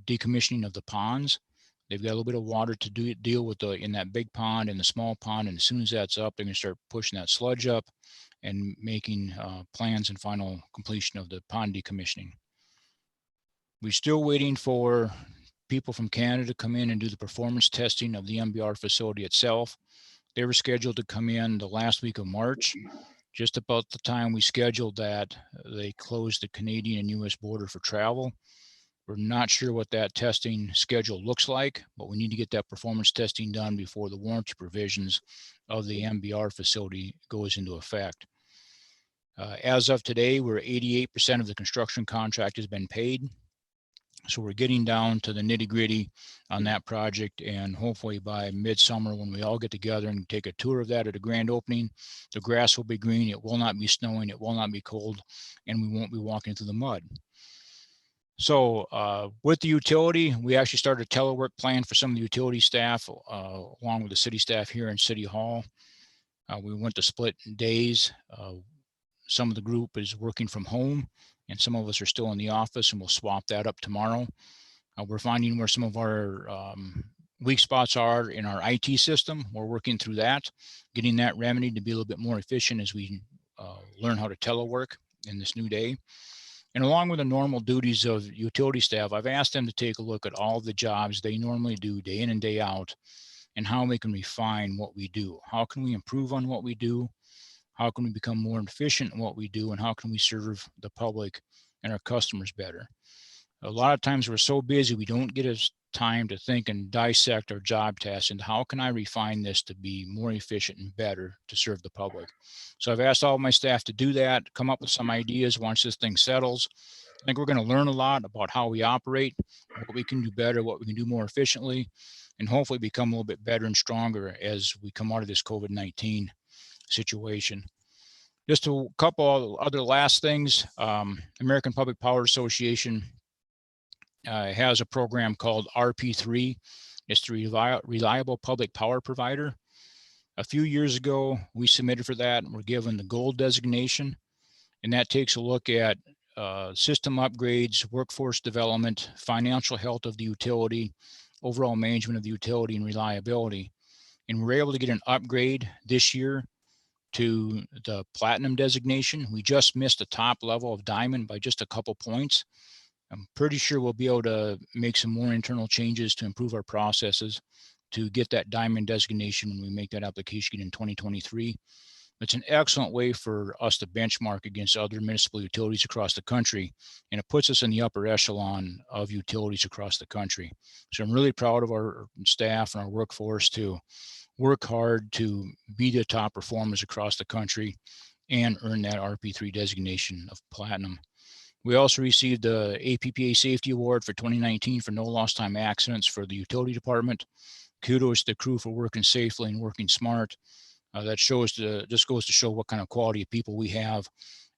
decommissioning of the ponds. They've got a little bit of water to deal with in that big pond and the small pond. And as soon as that's up, they're going to start pushing that sludge up and making plans and final completion of the pond decommissioning. We're still waiting for people from Canada to come in and do the performance testing of the MBR facility itself. They were scheduled to come in the last week of March. Just about the time we scheduled that, they closed the Canadian and US border for travel. We're not sure what that testing schedule looks like, but we need to get that performance testing done before the warranty provisions of the MBR facility goes into effect. As of today, we're 88% of the construction contract has been paid. So we're getting down to the nitty-gritty on that project, and hopefully by midsummer, when we all get together and take a tour of that at a grand opening, the grass will be green, it will not be snowing, it will not be cold, and we won't be walking through the mud. So with the utility, we actually started a telework plan for some of the utility staff, along with the city staff here in City Hall. We went to split days. Some of the group is working from home, and some of us are still in the office, and we'll swap that up tomorrow. We're finding where some of our weak spots are in our IT system. We're working through that, getting that remedied to be a little bit more efficient as we learn how to telework in this new day. And along with the normal duties of utility staff, I've asked them to take a look at all of the jobs they normally do day in and day out, and how we can refine what we do. How can we improve on what we do? How can we become more efficient in what we do? And how can we serve the public and our customers better? A lot of times we're so busy, we don't get as time to think and dissect our job tasks and how can I refine this to be more efficient and better to serve the public. So I've asked all of my staff to do that, come up with some ideas once this thing settles. I think we're going to learn a lot about how we operate, what we can do better, what we can do more efficiently, and hopefully become a little bit better and stronger as we come out of this COVID-19 situation. Just a couple other last things. American Public Power Association has a program called RP3. It's the Reliable Public Power Provider. A few years ago, we submitted for that and were given the gold designation. And that takes a look at system upgrades, workforce development, financial health of the utility, overall management of the utility, and reliability. And we're able to get an upgrade this year to the platinum designation. We just missed the top level of diamond by just a couple points. I'm pretty sure we'll be able to make some more internal changes to improve our processes to get that diamond designation when we make that application in 2023. It's an excellent way for us to benchmark against other municipal utilities across the country, and it puts us in the upper echelon of utilities across the country. So I'm really proud of our staff and our workforce to work hard to be the top performers across the country and earn that RP3 designation of platinum. We also received the APPA Safety Award for 2019 for no lost time accidents for the utility department. Kudos to the crew for working safely and working smart. That just goes to show what kind of quality of people we have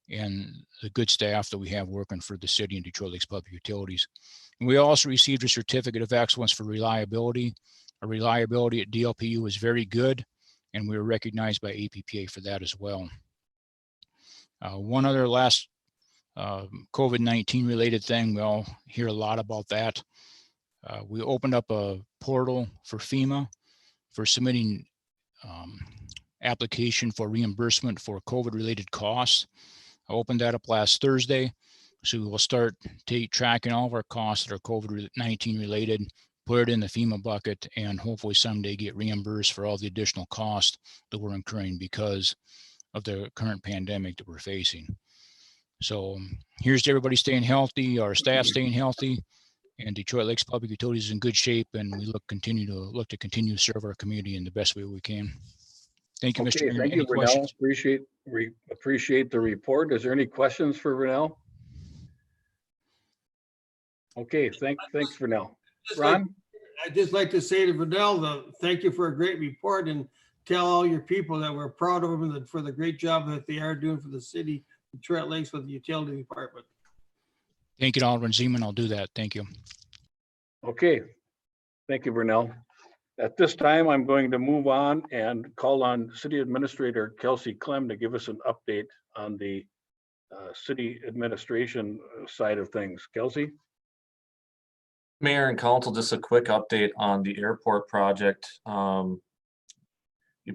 and the good staff that we have working for the city and Detroit Lakes Public Utilities. And we also received a certificate of excellence for reliability. Our reliability at DLPU is very good, and we were recognized by APPA for that as well. One other last COVID-19 related thing, we all hear a lot about that. We opened up a portal for FEMA for submitting application for reimbursement for COVID-related costs. I opened that up last Thursday. So we will start tracking all of our costs that are COVID-19 related, put it in the FEMA bucket, and hopefully someday get reimbursed for all the additional costs that we're incurring because of the current pandemic that we're facing. So here's to everybody staying healthy, our staff staying healthy, and Detroit Lakes Public Utilities is in good shape, and we look to continue to serve our community in the best way we can. Thank you, Mr. Okay, Mayor. thank Any you, Vernell. questions? Appreciate the report. Is there any questions for Vernell? Okay, thanks, Vernell. Ron? I'd just like to say to Vernell, thank you for a great report, and tell all your people that we're proud of them for the great job that they are doing for the city, Detroit Lakes with the utility department. Thank you, Alderman Zeman. I'll do that. Thank you. Okay, thank you, Vernell. At this time, I'm going to move on and call on City Administrator Kelsey Clem to give us an update on the city administration side of things. Kelsey? Mayor and council, just a quick update on the airport project. You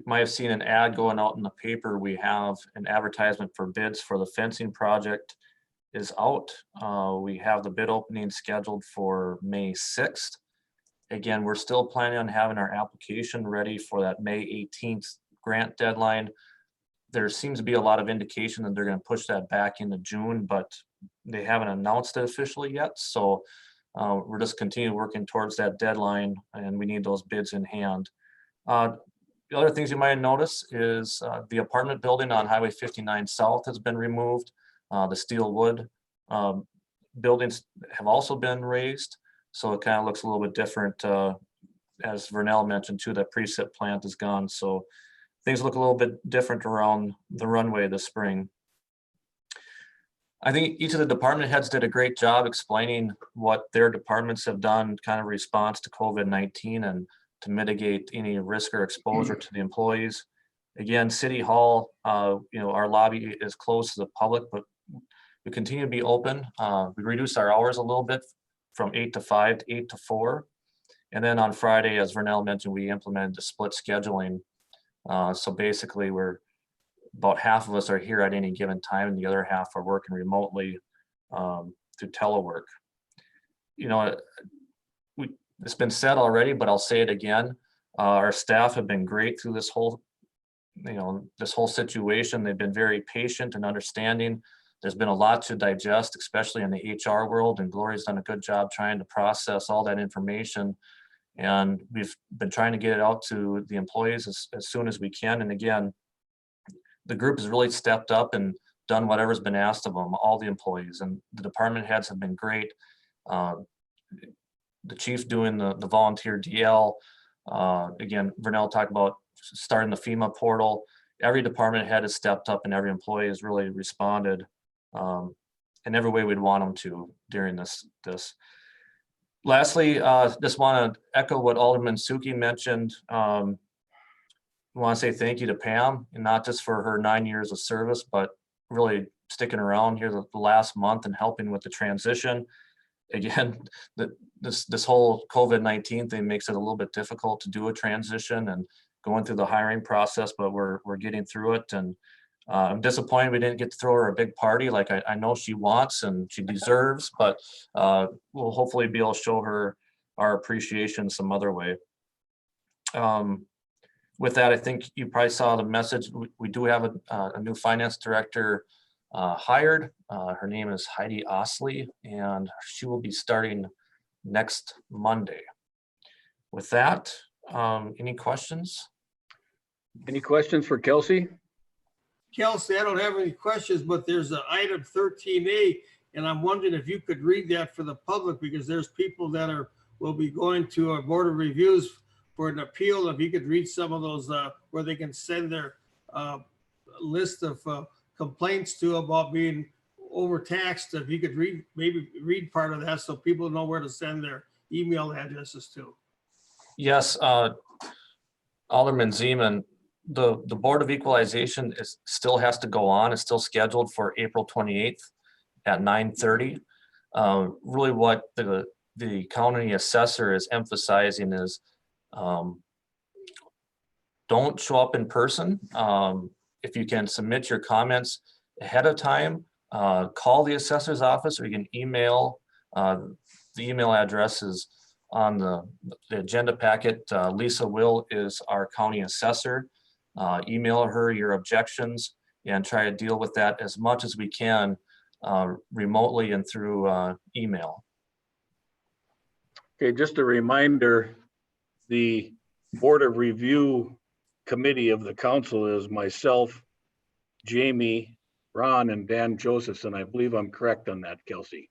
might have seen an ad going out in the paper. We have an advertisement for bids for the fencing project is out. We have the bid opening scheduled for May 6th. Again, we're still planning on having our application ready for that May 18th grant deadline. There seems to be a lot of indication that they're going to push that back into June, but they haven't announced it officially yet. So we're just continuing working towards that deadline, and we need those bids in hand. The other things you might notice is the apartment building on Highway 59 South has been removed. The steel wood buildings have also been raised. So it kind of looks a little bit different. As Vernell mentioned too, that preset plant is gone. So things look a little bit different around the runway this spring. I think each of the department heads did a great job explaining what their departments have done kind of response to COVID-19 and to mitigate any risk or exposure to the employees. Again, City Hall, our lobby is closed to the public, but we continue to be open. We reduced our hours a little bit from 8 to 5 to 8 to 4. And then on Friday, as Vernell mentioned, we implemented the split scheduling. So basically about half of us are here at any given time and the other half are working remotely through telework. It's been said already, but I'll say it again. Our staff have been great through this whole situation. They've been very patient and understanding. There's been a lot to digest, especially in the HR world, and Glory's done a good job trying to process all that information. And we've been trying to get it out to the employees as soon as we can. And again, the group has really stepped up and done whatever's been asked of them, all the employees, and the department heads have been great. The chief doing the volunteer DL. Again, Vernell talked about starting the FEMA portal. Every department head has stepped up and every employee has really responded in every way we'd want them to during this. Lastly, just want to echo what Alderman Suki mentioned. I want to say thank you to Pam, and not just for her 9 years of service, but really sticking around here the last month and helping with the transition. Again, this whole COVID-19 thing makes it a little bit difficult to do a transition and going through the hiring process, but we're getting through it. And I'm disappointed we didn't get to throw her a big party like I know she wants and she deserves, but we'll hopefully be able to show her our appreciation some other way. With that, I think you probably saw the message. We do have a new finance director hired. Her name is Heidi Osley, and she will be starting next Monday. With that, any questions? Any questions for Kelsey? Kelsey, I don't have any questions, but there's an item 13A, and I'm wondering if you could read that for the public, because there's people that will be going to a board of reviews for an appeal. If you could read some of those where they can send their list of complaints to about being overtaxed. If you could maybe read part of that so people know where to send their email addresses to. Yes, Alderman Zeman, the Board of Equalization still has to go on. It's still scheduled for April 28th at 9:30. Really what the county assessor is emphasizing is don't show up in person, if you can submit your comments ahead of time, call the assessor's office, or you can email. The email address is on the agenda packet. Lisa Will is our county assessor. Email her your objections and try to deal with that as much as we can remotely and through email. Okay, just a reminder, the Board of Review Committee of the council is myself, Jamie, Ron, and Dan Josephson. I believe I'm correct on that, Kelsey.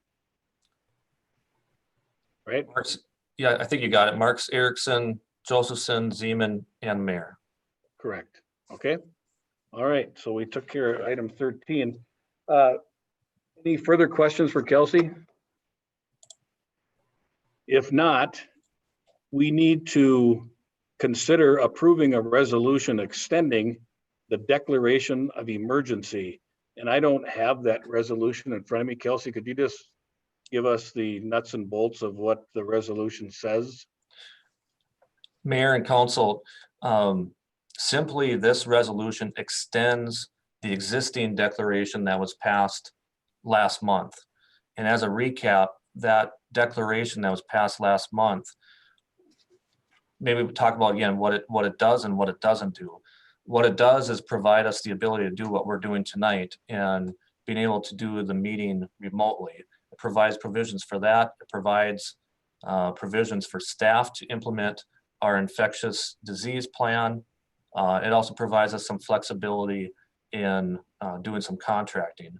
Right? Yeah, I think you got it. Marks, Erickson, Josephson, Zeman, and Mayor. Correct. Okay. All right. So we took care of item 13. Any further questions for Kelsey? If not, we need to consider approving a resolution extending the declaration of emergency. And I don't have that resolution in front of me. Kelsey, could you just give us the nuts and bolts of what the resolution says? Mayor and council, simply this resolution extends the existing declaration that was passed last month. And as a recap, that declaration that was passed last month, maybe we talk about again what it does and what it doesn't do. What it does is provide us the ability to do what we're doing tonight and being able to do the meeting remotely. It provides provisions for that. It provides provisions for staff to implement our infectious disease plan. It also provides us some flexibility in doing some contracting.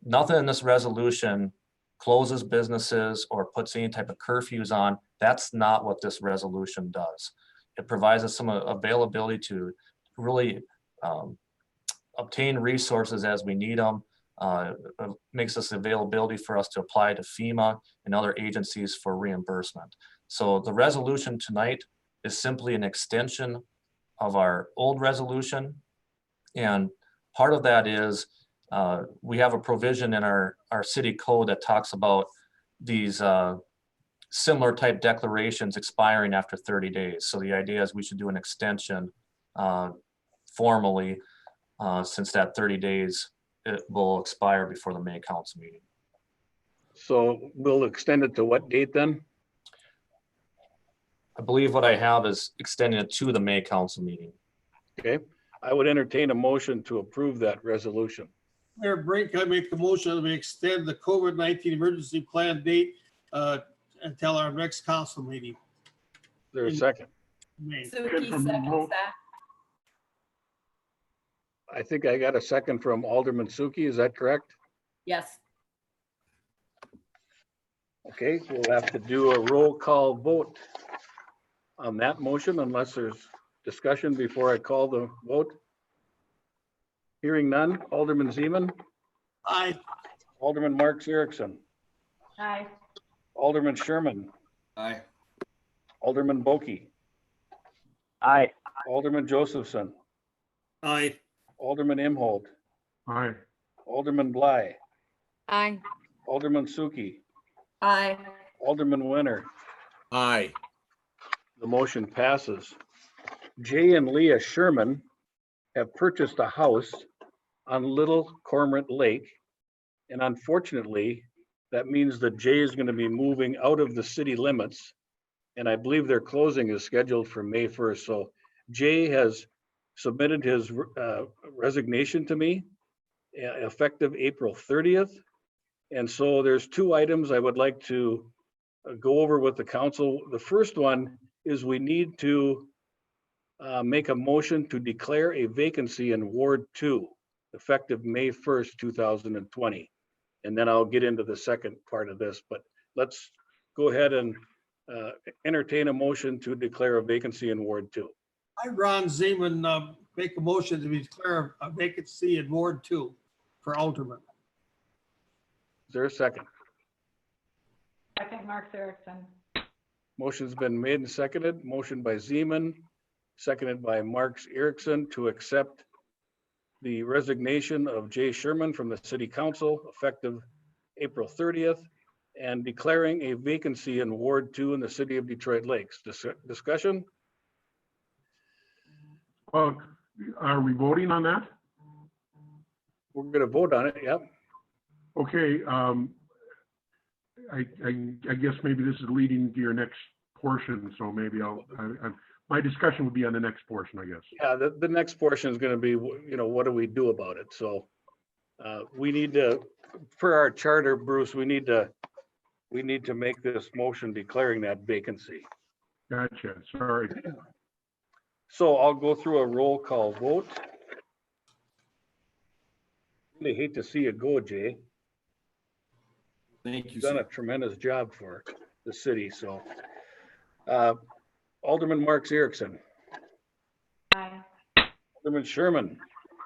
Nothing in this resolution closes businesses or puts any type of curfews on. That's not what this resolution does. It provides us some availability to really obtain resources as we need them. It makes us availability for us to apply to FEMA and other agencies for reimbursement. So the resolution tonight is simply an extension of our old resolution. And part of that is we have a provision in our city code that talks about these similar type declarations expiring after 30 days. So the idea is we should do an extension formally since that 30 days it will expire before the May council meeting. So we'll extend it to what date then? I believe what I have is extending it to the May council meeting. Okay, I would entertain a motion to approve that resolution. Mayor Brink, I make the motion that we extend the COVID-19 emergency plan date until our next council meeting. Is there a second? May. Suki seconds that. I think I got a second from Alderman Suki. Is that correct? Yes. Okay, we'll have to do a roll call vote on that motion unless there's discussion before I call the vote. Hearing none. Alderman Zeman. Aye. Alderman Marks Erickson. Aye. Alderman Sherman. Aye. Alderman Boki. Aye. Alderman Josephson. Aye. Alderman Imholt. Aye. Alderman Bly. Aye. Alderman Suki. Aye. Alderman Winter. Aye. The motion passes. Jay and Leah Sherman have purchased a house on Little Cormorant Lake. And unfortunately, that means that Jay is going to be moving out of the city limits. And I believe their closing is scheduled for May 1st. So Jay has submitted his resignation to me effective April 30th. And so there's two items I would like to go over with the council. The first one is we need to make a motion to declare a vacancy in Ward 2 effective May 1st, 2020. And then I'll get into the second part of this, but let's go ahead and entertain a motion to declare a vacancy in Ward 2. I, Ron Zeman, make a motion to declare a vacancy in Ward 2 for Alderman. Is there a second? Second, Marks Erickson. Motion's been made and seconded. Motion by Zeman, seconded by Marks Erickson to accept the resignation of Jay Sherman from the city council effective April 30th and declaring a vacancy in Ward 2 in the city of Detroit Lakes. Discussion? Well, are we voting on that? We're gonna vote on it, yep. Okay, I guess maybe this is leading to your next portion, so maybe my discussion would be on the next portion, I guess. Yeah, the next portion is gonna be, you know, what do we do about it? So we need to, for our charter, Bruce, we need to make this motion declaring that vacancy. Gotcha, sorry. So I'll go through a roll call vote. Really hate to see you go, Jay. Thank you. You've done a tremendous job for the city, so. Alderman Marks Erickson. Aye. Alderman Sherman.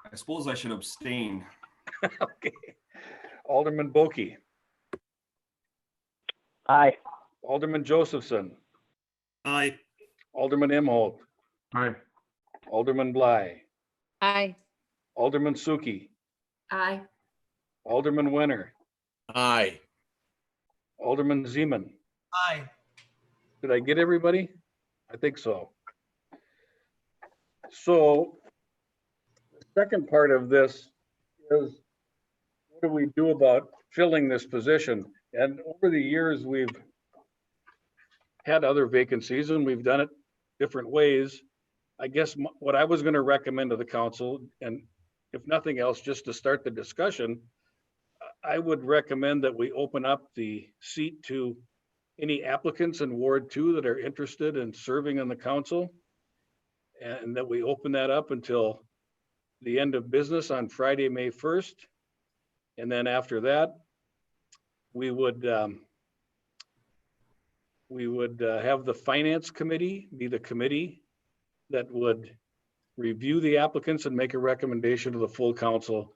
I suppose I should abstain. Okay. Alderman Boki. Aye. Alderman Josephson. Aye. Alderman Imholt. Aye. Alderman Bly. Aye. Alderman Suki. Aye. Alderman Wenner. Aye. Alderman Zeman. Aye. Did I get everybody? I think so. So the second part of this is, what do we do about filling this position? And over the years, we've had other vacancies and we've done it different ways. I guess what I was going to recommend to the council, and if nothing else, just to start the discussion, I would recommend that we open up the seat to any applicants in Ward 2 that are interested in serving on the council, and that we open that up until the end of business on Friday, May 1st. And then after that, we would have the finance committee be the committee that would review the applicants and make a recommendation to the full council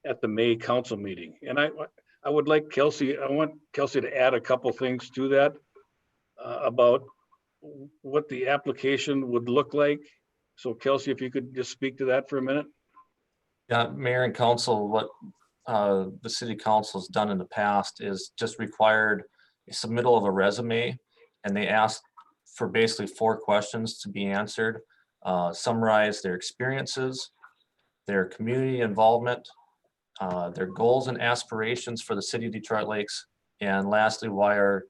at the May council meeting. And I would like Kelsey, I want Kelsey to add a couple things to that about what the application would look like. So Kelsey, if you could just speak to that for a minute. Yeah, Mayor and Council, what the city council has done in the past is just required a submittal of a resume, and they asked for basically 4 questions to be answered. Summarize their experiences, their community involvement, their goals and aspirations for the city of Detroit Lakes, and lastly, why are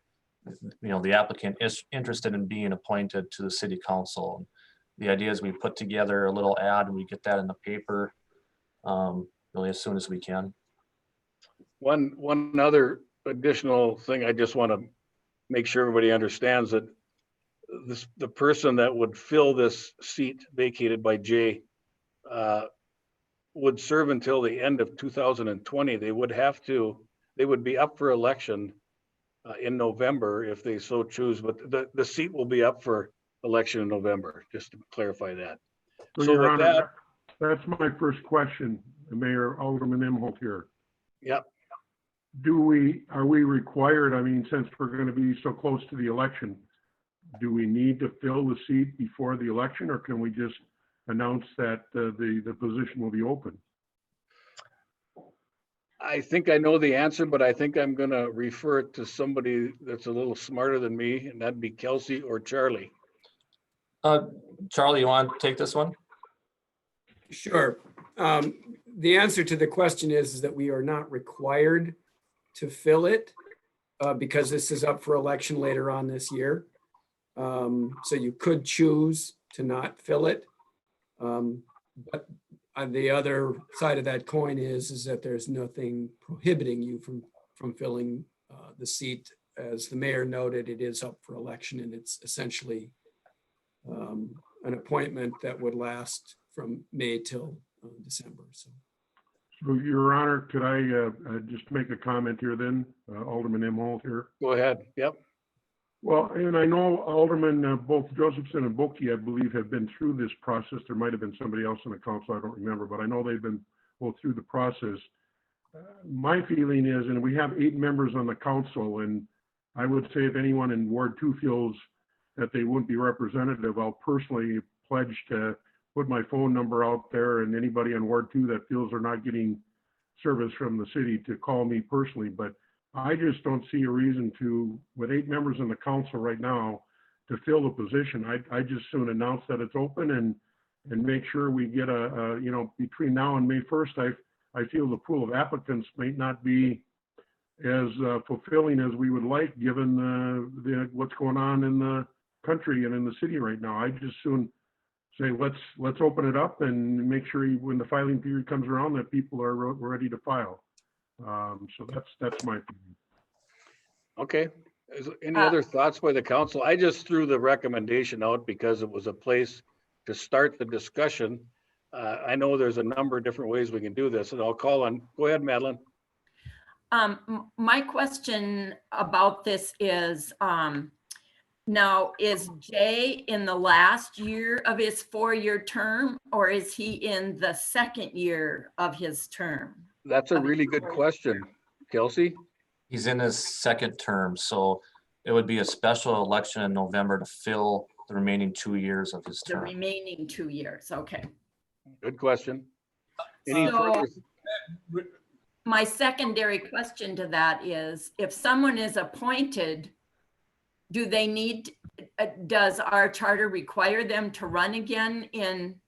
the applicant is interested in being appointed to the city council. The idea is we put together a little ad and we get that in the paper really as soon as we can. One other additional thing I just want to make sure everybody understands, that the person that would fill this seat vacated by Jay would serve until the end of 2020. They would be up for election in November if they so choose, but the seat will be up for election in November, just to clarify that. So Your with Honor, that, that's my first question, Mayor Alderman Imholt here. yep. Are we required, I mean, since we're going to be so close to the election, do we need to fill the seat before the election, or can we just announce that the position will be open? I think I know the answer, but I think I'm going to refer it to somebody that's a little smarter than me, and that'd be Kelsey or Charlie. Charlie, you want to take this one? Sure. The answer to the question is that we are not required to fill it because this is up for election later on this year. So you could choose to not fill it. But the other side of that coin is that there's nothing prohibiting you from filling the seat. As the mayor noted, it is up for election, and it's essentially an appointment that would last from May till December. So Your Honor, could I just make a comment here then, Alderman Imholt here? Go ahead. Yep. Well, and I know Alderman, both Josephson and Boki, I believe, have been through this process. There might have been somebody else in the council, I don't remember, but I know they've been both through the process. My feeling is, and we have 8 members on the council, and I would say if anyone in Ward 2 feels that they wouldn't be representative, I'll personally pledge to put my phone number out there, and anybody on Ward 2 that feels they're not getting service from the city to call me personally. But I just don't see a reason to, with 8 members in the council right now, to fill the position. I just soon announce that it's open, and make sure we get between now and May 1st, I feel the pool of applicants might not be as fulfilling as we would like, given what's going on in the country and in the city right now. I just soon say, let's open it up and make sure when the filing period comes around that people are ready to file. So that's my opinion. Okay. Any other thoughts by the council? I just threw the recommendation out because it was a place to start the discussion. I know there's a number of different ways we can do this, and I'll call on, go ahead, Madeline. My question about this is, now is Jay in the last year of his 4-year term, or is he in the second year of his term? That's a really good question. Kelsey? He's in his second term, so it would be a special election in November to fill the remaining 2 years of his The term. remaining 2 years, okay. Good question. Any So- further? My secondary question to that is, if someone is appointed, do they need, does our charter require them to run again in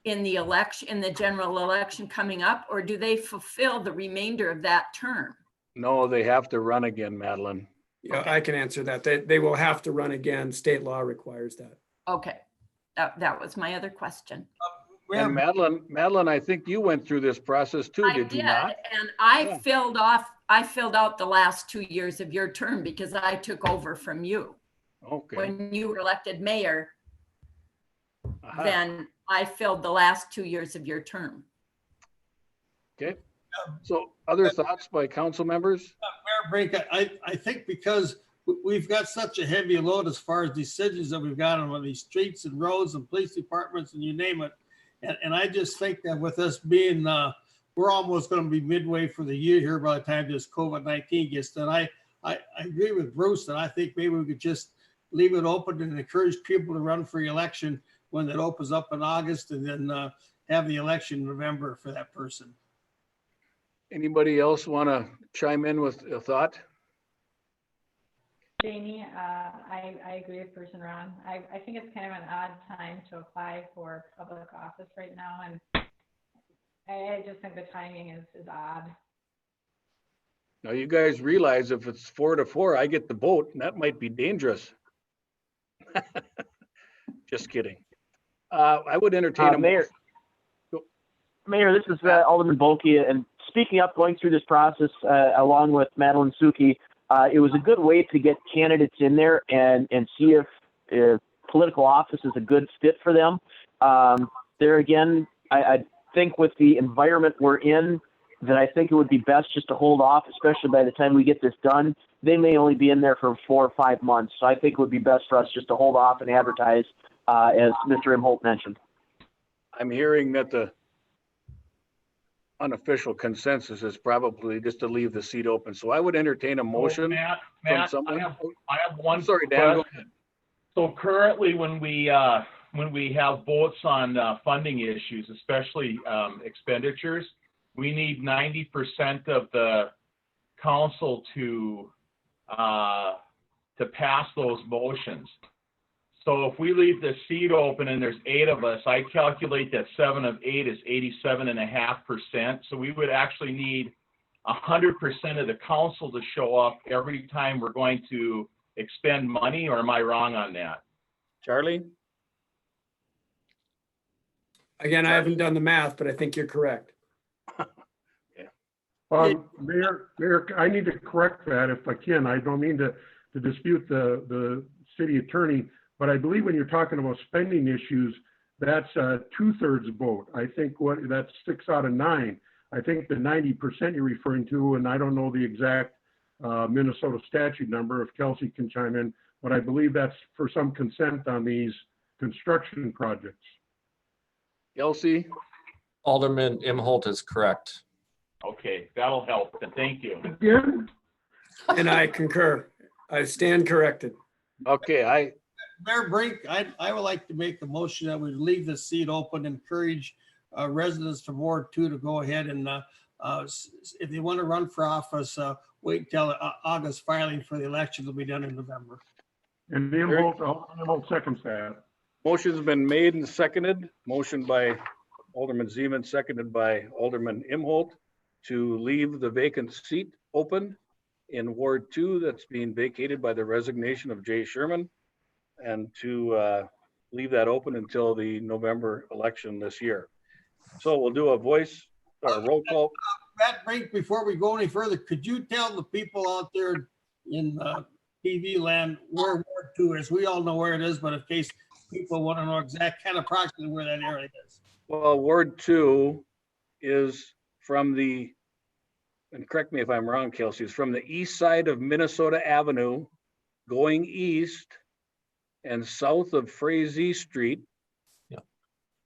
the election, in the general election coming up, or do they fulfill the remainder of that term? No, they have to run again, Madeline. Yeah, I can answer that. They will have to run again. State law requires that. Okay, that was my other question. And Madeline, I think you went through this process too, I did you did, not? and I Yeah. filled out the last 2 years of your term because I took over from you. Okay. When you were elected mayor, Aha. then I filled the last 2 years of your term. Okay. So other thoughts by council members? Mayor Brink, I think because we've got such a heavy load as far as decisions that we've got on these streets and roads and police departments and you name it. And I just think that with us being, we're almost going to be midway for the year here by the time this COVID-19 gets done. I agree with Bruce that I think maybe we could just leave it open and encourage people to run for election when it opens up in August, and then have the election in November for that person. Anybody else want to chime in with a thought? Jamie, I agree with Bruce and Ron. I think it's kind of an odd time to apply for public office right now, and I just think the timing is odd. Now you guys realize if it's 4 to 4, I get the vote, and that might be dangerous. Just kidding. I would entertain a Mayor, this is Alderman Volkey, and speaking up, going through this process along with Madeline Suki, it was a good way to get candidates in there and see if political office is a good fit for them. There again, I think with the environment we're in, that I think it would be best just to hold off, especially by the time we get this done. They may only be in there for 4 or 5 months. So I think it would be best for us just to hold off and advertise, as Mr. Imholt mentioned. I'm hearing that the unofficial consensus is probably just to leave the seat open. So I would entertain a motion Matt, from someone. I have one. I'm sorry, Dan, go ahead. So currently, when we have votes on funding issues, especially expenditures, we need 90% of the council to pass those motions. So if we leave the seat open and there's 8 of us, I calculate that 7 of 8 is 87.5%. So we would actually need 100% of the council to show up every time we're going to expend money, or am I wrong on that? Charlie? Again, I haven't done the math, but I think you're correct. Mayor, I need to correct that if I can. I don't mean to dispute the city attorney, but I believe when you're talking about spending issues, that's a 2/3 vote. I think that's 6 out of 9. I think the 90% you're referring to, and I don't know the exact Minnesota statute number, if Kelsey can chime in, but I believe that's for some consent on these construction projects. Kelsey? Alderman Imholt is correct. Okay, that'll help. Then thank you. Again? And I concur. I stand corrected. Okay, Mayor Brink, I would like to make a motion that we leave the seat open, encourage residents from Ward 2 to go ahead and if they want to run for office, wait until August filing for the election will be done in November. And Imholt seconds that. Motion's been made and seconded. Motion by Alderman Zeman, seconded by Alderman Imholt to leave the vacant seat open in Ward 2 that's being vacated by the resignation of Jay Sherman, and to leave that open until the November election this year. So we'll do a voice or a roll call. Matt Brink, before we go any further, could you tell the people out there in TV land where Ward 2 is? We all know where it is, but in case people want to know exact kind of approximately where that area is. Well, Ward 2 is from the, and correct me if I'm wrong, Kelsey, it's from the east side of Minnesota Avenue going east and south of Frazee Street. Yeah.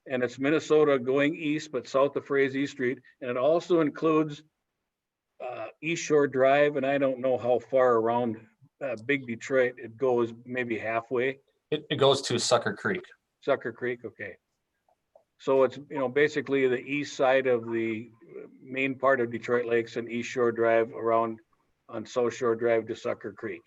And it's Minnesota going east, but south of Frazee Street. And it also includes East Shore Drive, and I don't know how far around Big Detroit it goes, maybe halfway. It goes to Sucker Creek. Sucker Creek, okay. So it's, basically the east side of the main part of Detroit Lakes and East Shore Drive around on South Shore Drive to Sucker Creek.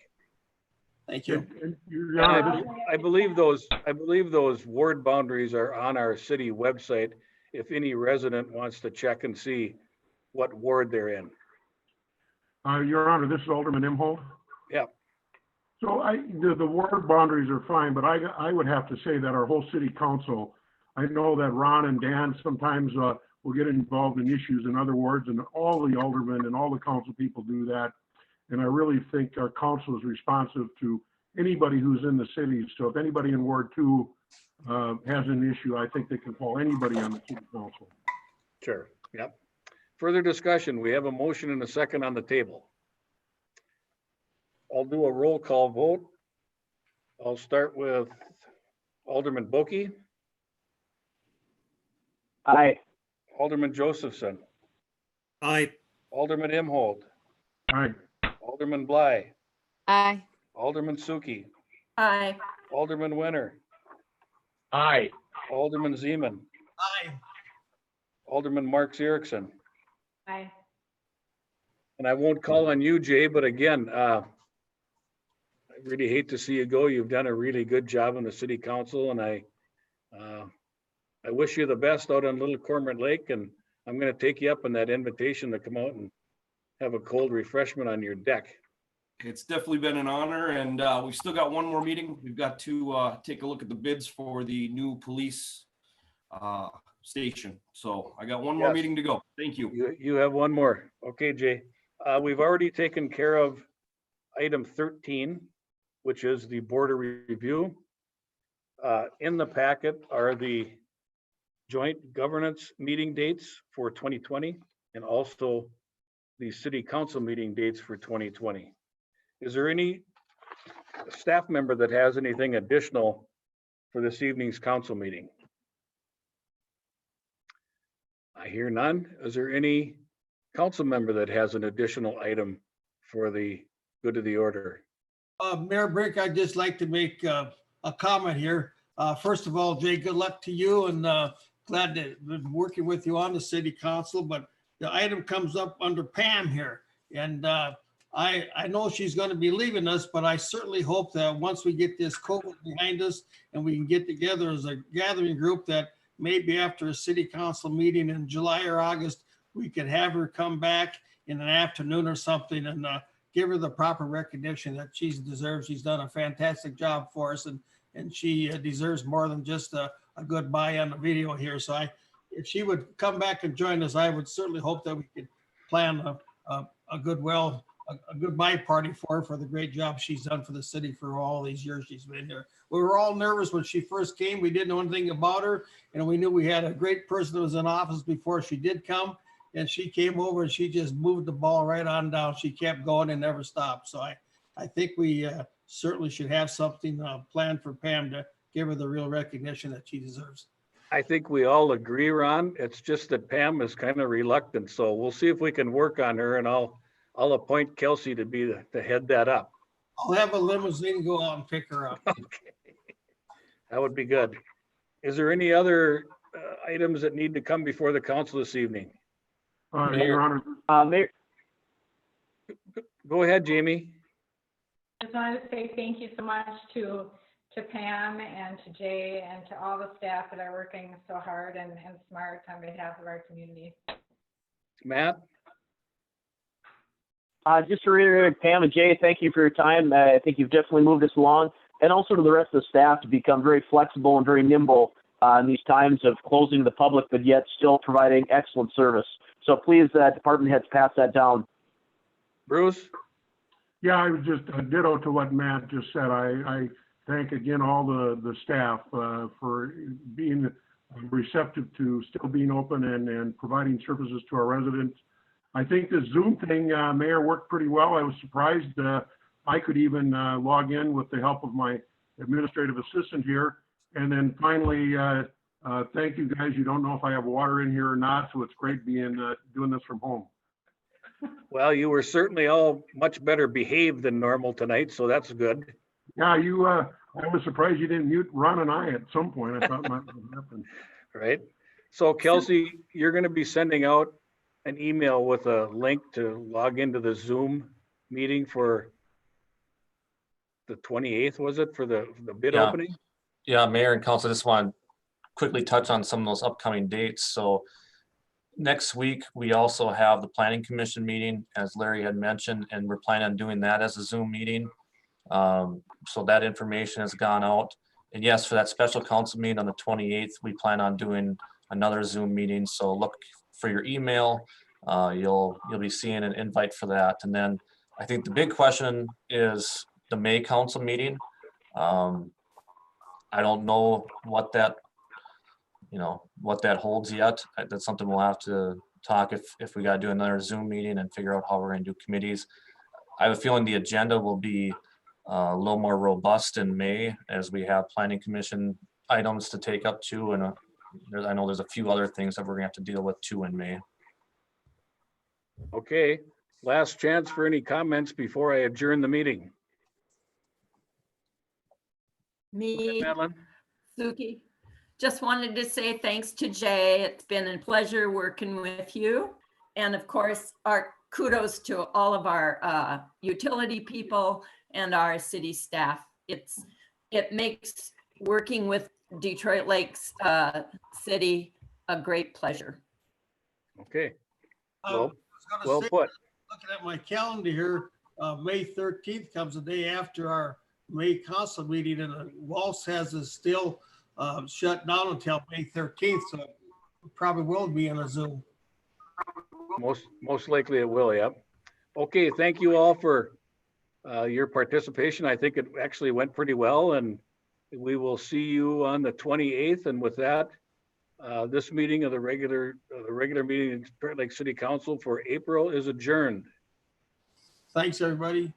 Thank you. And Your Honor, I believe those ward boundaries are on our city website if any resident wants to check and see what ward they're in. Your Honor, this is Alderman Imholt. Yeah. So the ward boundaries are fine, but I would have to say that our whole city council, I know that Ron and Dan sometimes will get involved in issues in other wards, and all the aldermen and all the council people do that. And I really think our council is responsive to anybody who's in the city. So if anybody in Ward 2 has an issue, I think they can call anybody on the city council. Sure, yep. Further discussion, we have a motion and a second on the table. I'll do a roll call vote. I'll start with Alderman Boki. Aye. Alderman Josephson. Aye. Alderman Imholt. Aye. Alderman Bly. Aye. Alderman Suki. Aye. Alderman Winter. Aye. Alderman Zeman. Aye. Alderman Marks Erickson. Aye. And I won't call on you, Jay, but again, I really hate to see you go. You've done a really good job on the city council, and I wish you the best out on Little Cormorant Lake, and I'm going to take you up on that invitation to come out and have a cold refreshment on your deck. It's definitely been an honor, and we've still got one more meeting. We've got to take a look at the bids for the new police station. So I got one more Yes. meeting to go. Thank you. You have one more. Okay, Jay. We've already taken care of item 13, which is the border review. In the packet are the joint governance meeting dates for 2020 and also the city council meeting dates for 2020. Is there any staff member that has anything additional for this evening's council meeting? I hear none. Is there any council member that has an additional item for the good of the order? Mayor Brink, I'd just like to make a comment here. First of all, Jay, good luck to you, and glad to be working with you on the city council, but the item comes up under Pam here. And I know she's going to be leaving us, but I certainly hope that once we get this COVID behind us and we can get together as a gathering group, that maybe after a city council meeting in July or August, we could have her come back in an afternoon or something and give her the proper recognition that she deserves. She's done a fantastic job for us, and she deserves more than just a goodbye on the video here. So if she would come back and join us, I would certainly hope that we could plan a goodbye party for her for the great job she's done for the city for all these years she's been here. We were all nervous when she first came. We didn't know anything about her, and we knew we had a great person that was in office before she did come. And she came over and she just moved the ball right on down. She kept going and never stopped. So I think we certainly should have something planned for Pam to give her the real recognition that she deserves. I think we all agree, Ron. It's just that Pam is kind of reluctant. So we'll see if we can work on her, and I'll appoint Kelsey to be to head that up. I'll have a limousine go out and pick her up. Okay. That would be good. Is there any other items that need to come before the council this evening? Your Honor. Mayor, Go ahead, Jamie. Just wanted to say thank you so much to to Pam and to Jay and to all the staff that are working so hard and smart on behalf of our community. Matt? Just to reiterate, Pam and Jay, thank you for your time. I think you've definitely moved us along, and also to the rest of the staff to become very flexible and very nimble in these times of closing the public, but yet still providing excellent service. So please, department heads, pass that down. Bruce? Yeah, I was just ditto to what Matt just said. I thank again all the staff for being receptive to still being open and providing services to our residents. I think the Zoom thing, Mayor, worked pretty well. I was surprised I could even log in with the help of my administrative assistant here. And then finally, thank you guys. You don't know if I have water in here or not, so it's great being doing this from home. Well, you were certainly all much better behaved than normal tonight, so that's good. Yeah, you. I was surprised you didn't mute Ron and I at some point. I thought might happen. Right. So Kelsey, you're going to be sending out an email with a link to log into the Zoom meeting for the 28th, was it, for the bid Yeah. opening? Yeah, Mayor and Council, just want to quickly touch on some of those upcoming dates. So next week, we also have the Planning Commission meeting, as Larry had mentioned, and we're planning on doing that as a Zoom meeting. So that information has gone out. And yes, for that special council meeting on the 28th, we plan on doing another Zoom meeting. So look for your email. You'll be seeing an invite for that. And then I think the big question is the May council meeting. I don't know what that, what that holds yet. That's something we'll have to talk if we got to do another Zoom meeting and figure out how we're going to do committees. I have a feeling the agenda will be a little more robust in May as we have planning commission items to take up to, and I know there's a few other things that we're gonna have to deal with too in May. Okay, last chance for any comments before I adjourn the meeting. Me, Madeline? Suki, just wanted to say thanks to Jay. It's been a pleasure working with you. And of course, our kudos to all of our utility people and our city staff. It makes working with Detroit Lakes City a great pleasure. Okay. I Well, was gonna well say, put. looking at my calendar here, May 13th comes the day after our May council meeting, and Walsh has us still shut down until May 13th, so it probably will be in a Zoom. Most likely it will, yeah. Okay, thank you all for your participation. I think it actually went pretty well, and we will see you on the 28th. And with that, this meeting of the regular meeting in Detroit Lake City Council for April is adjourned. Thanks, everybody.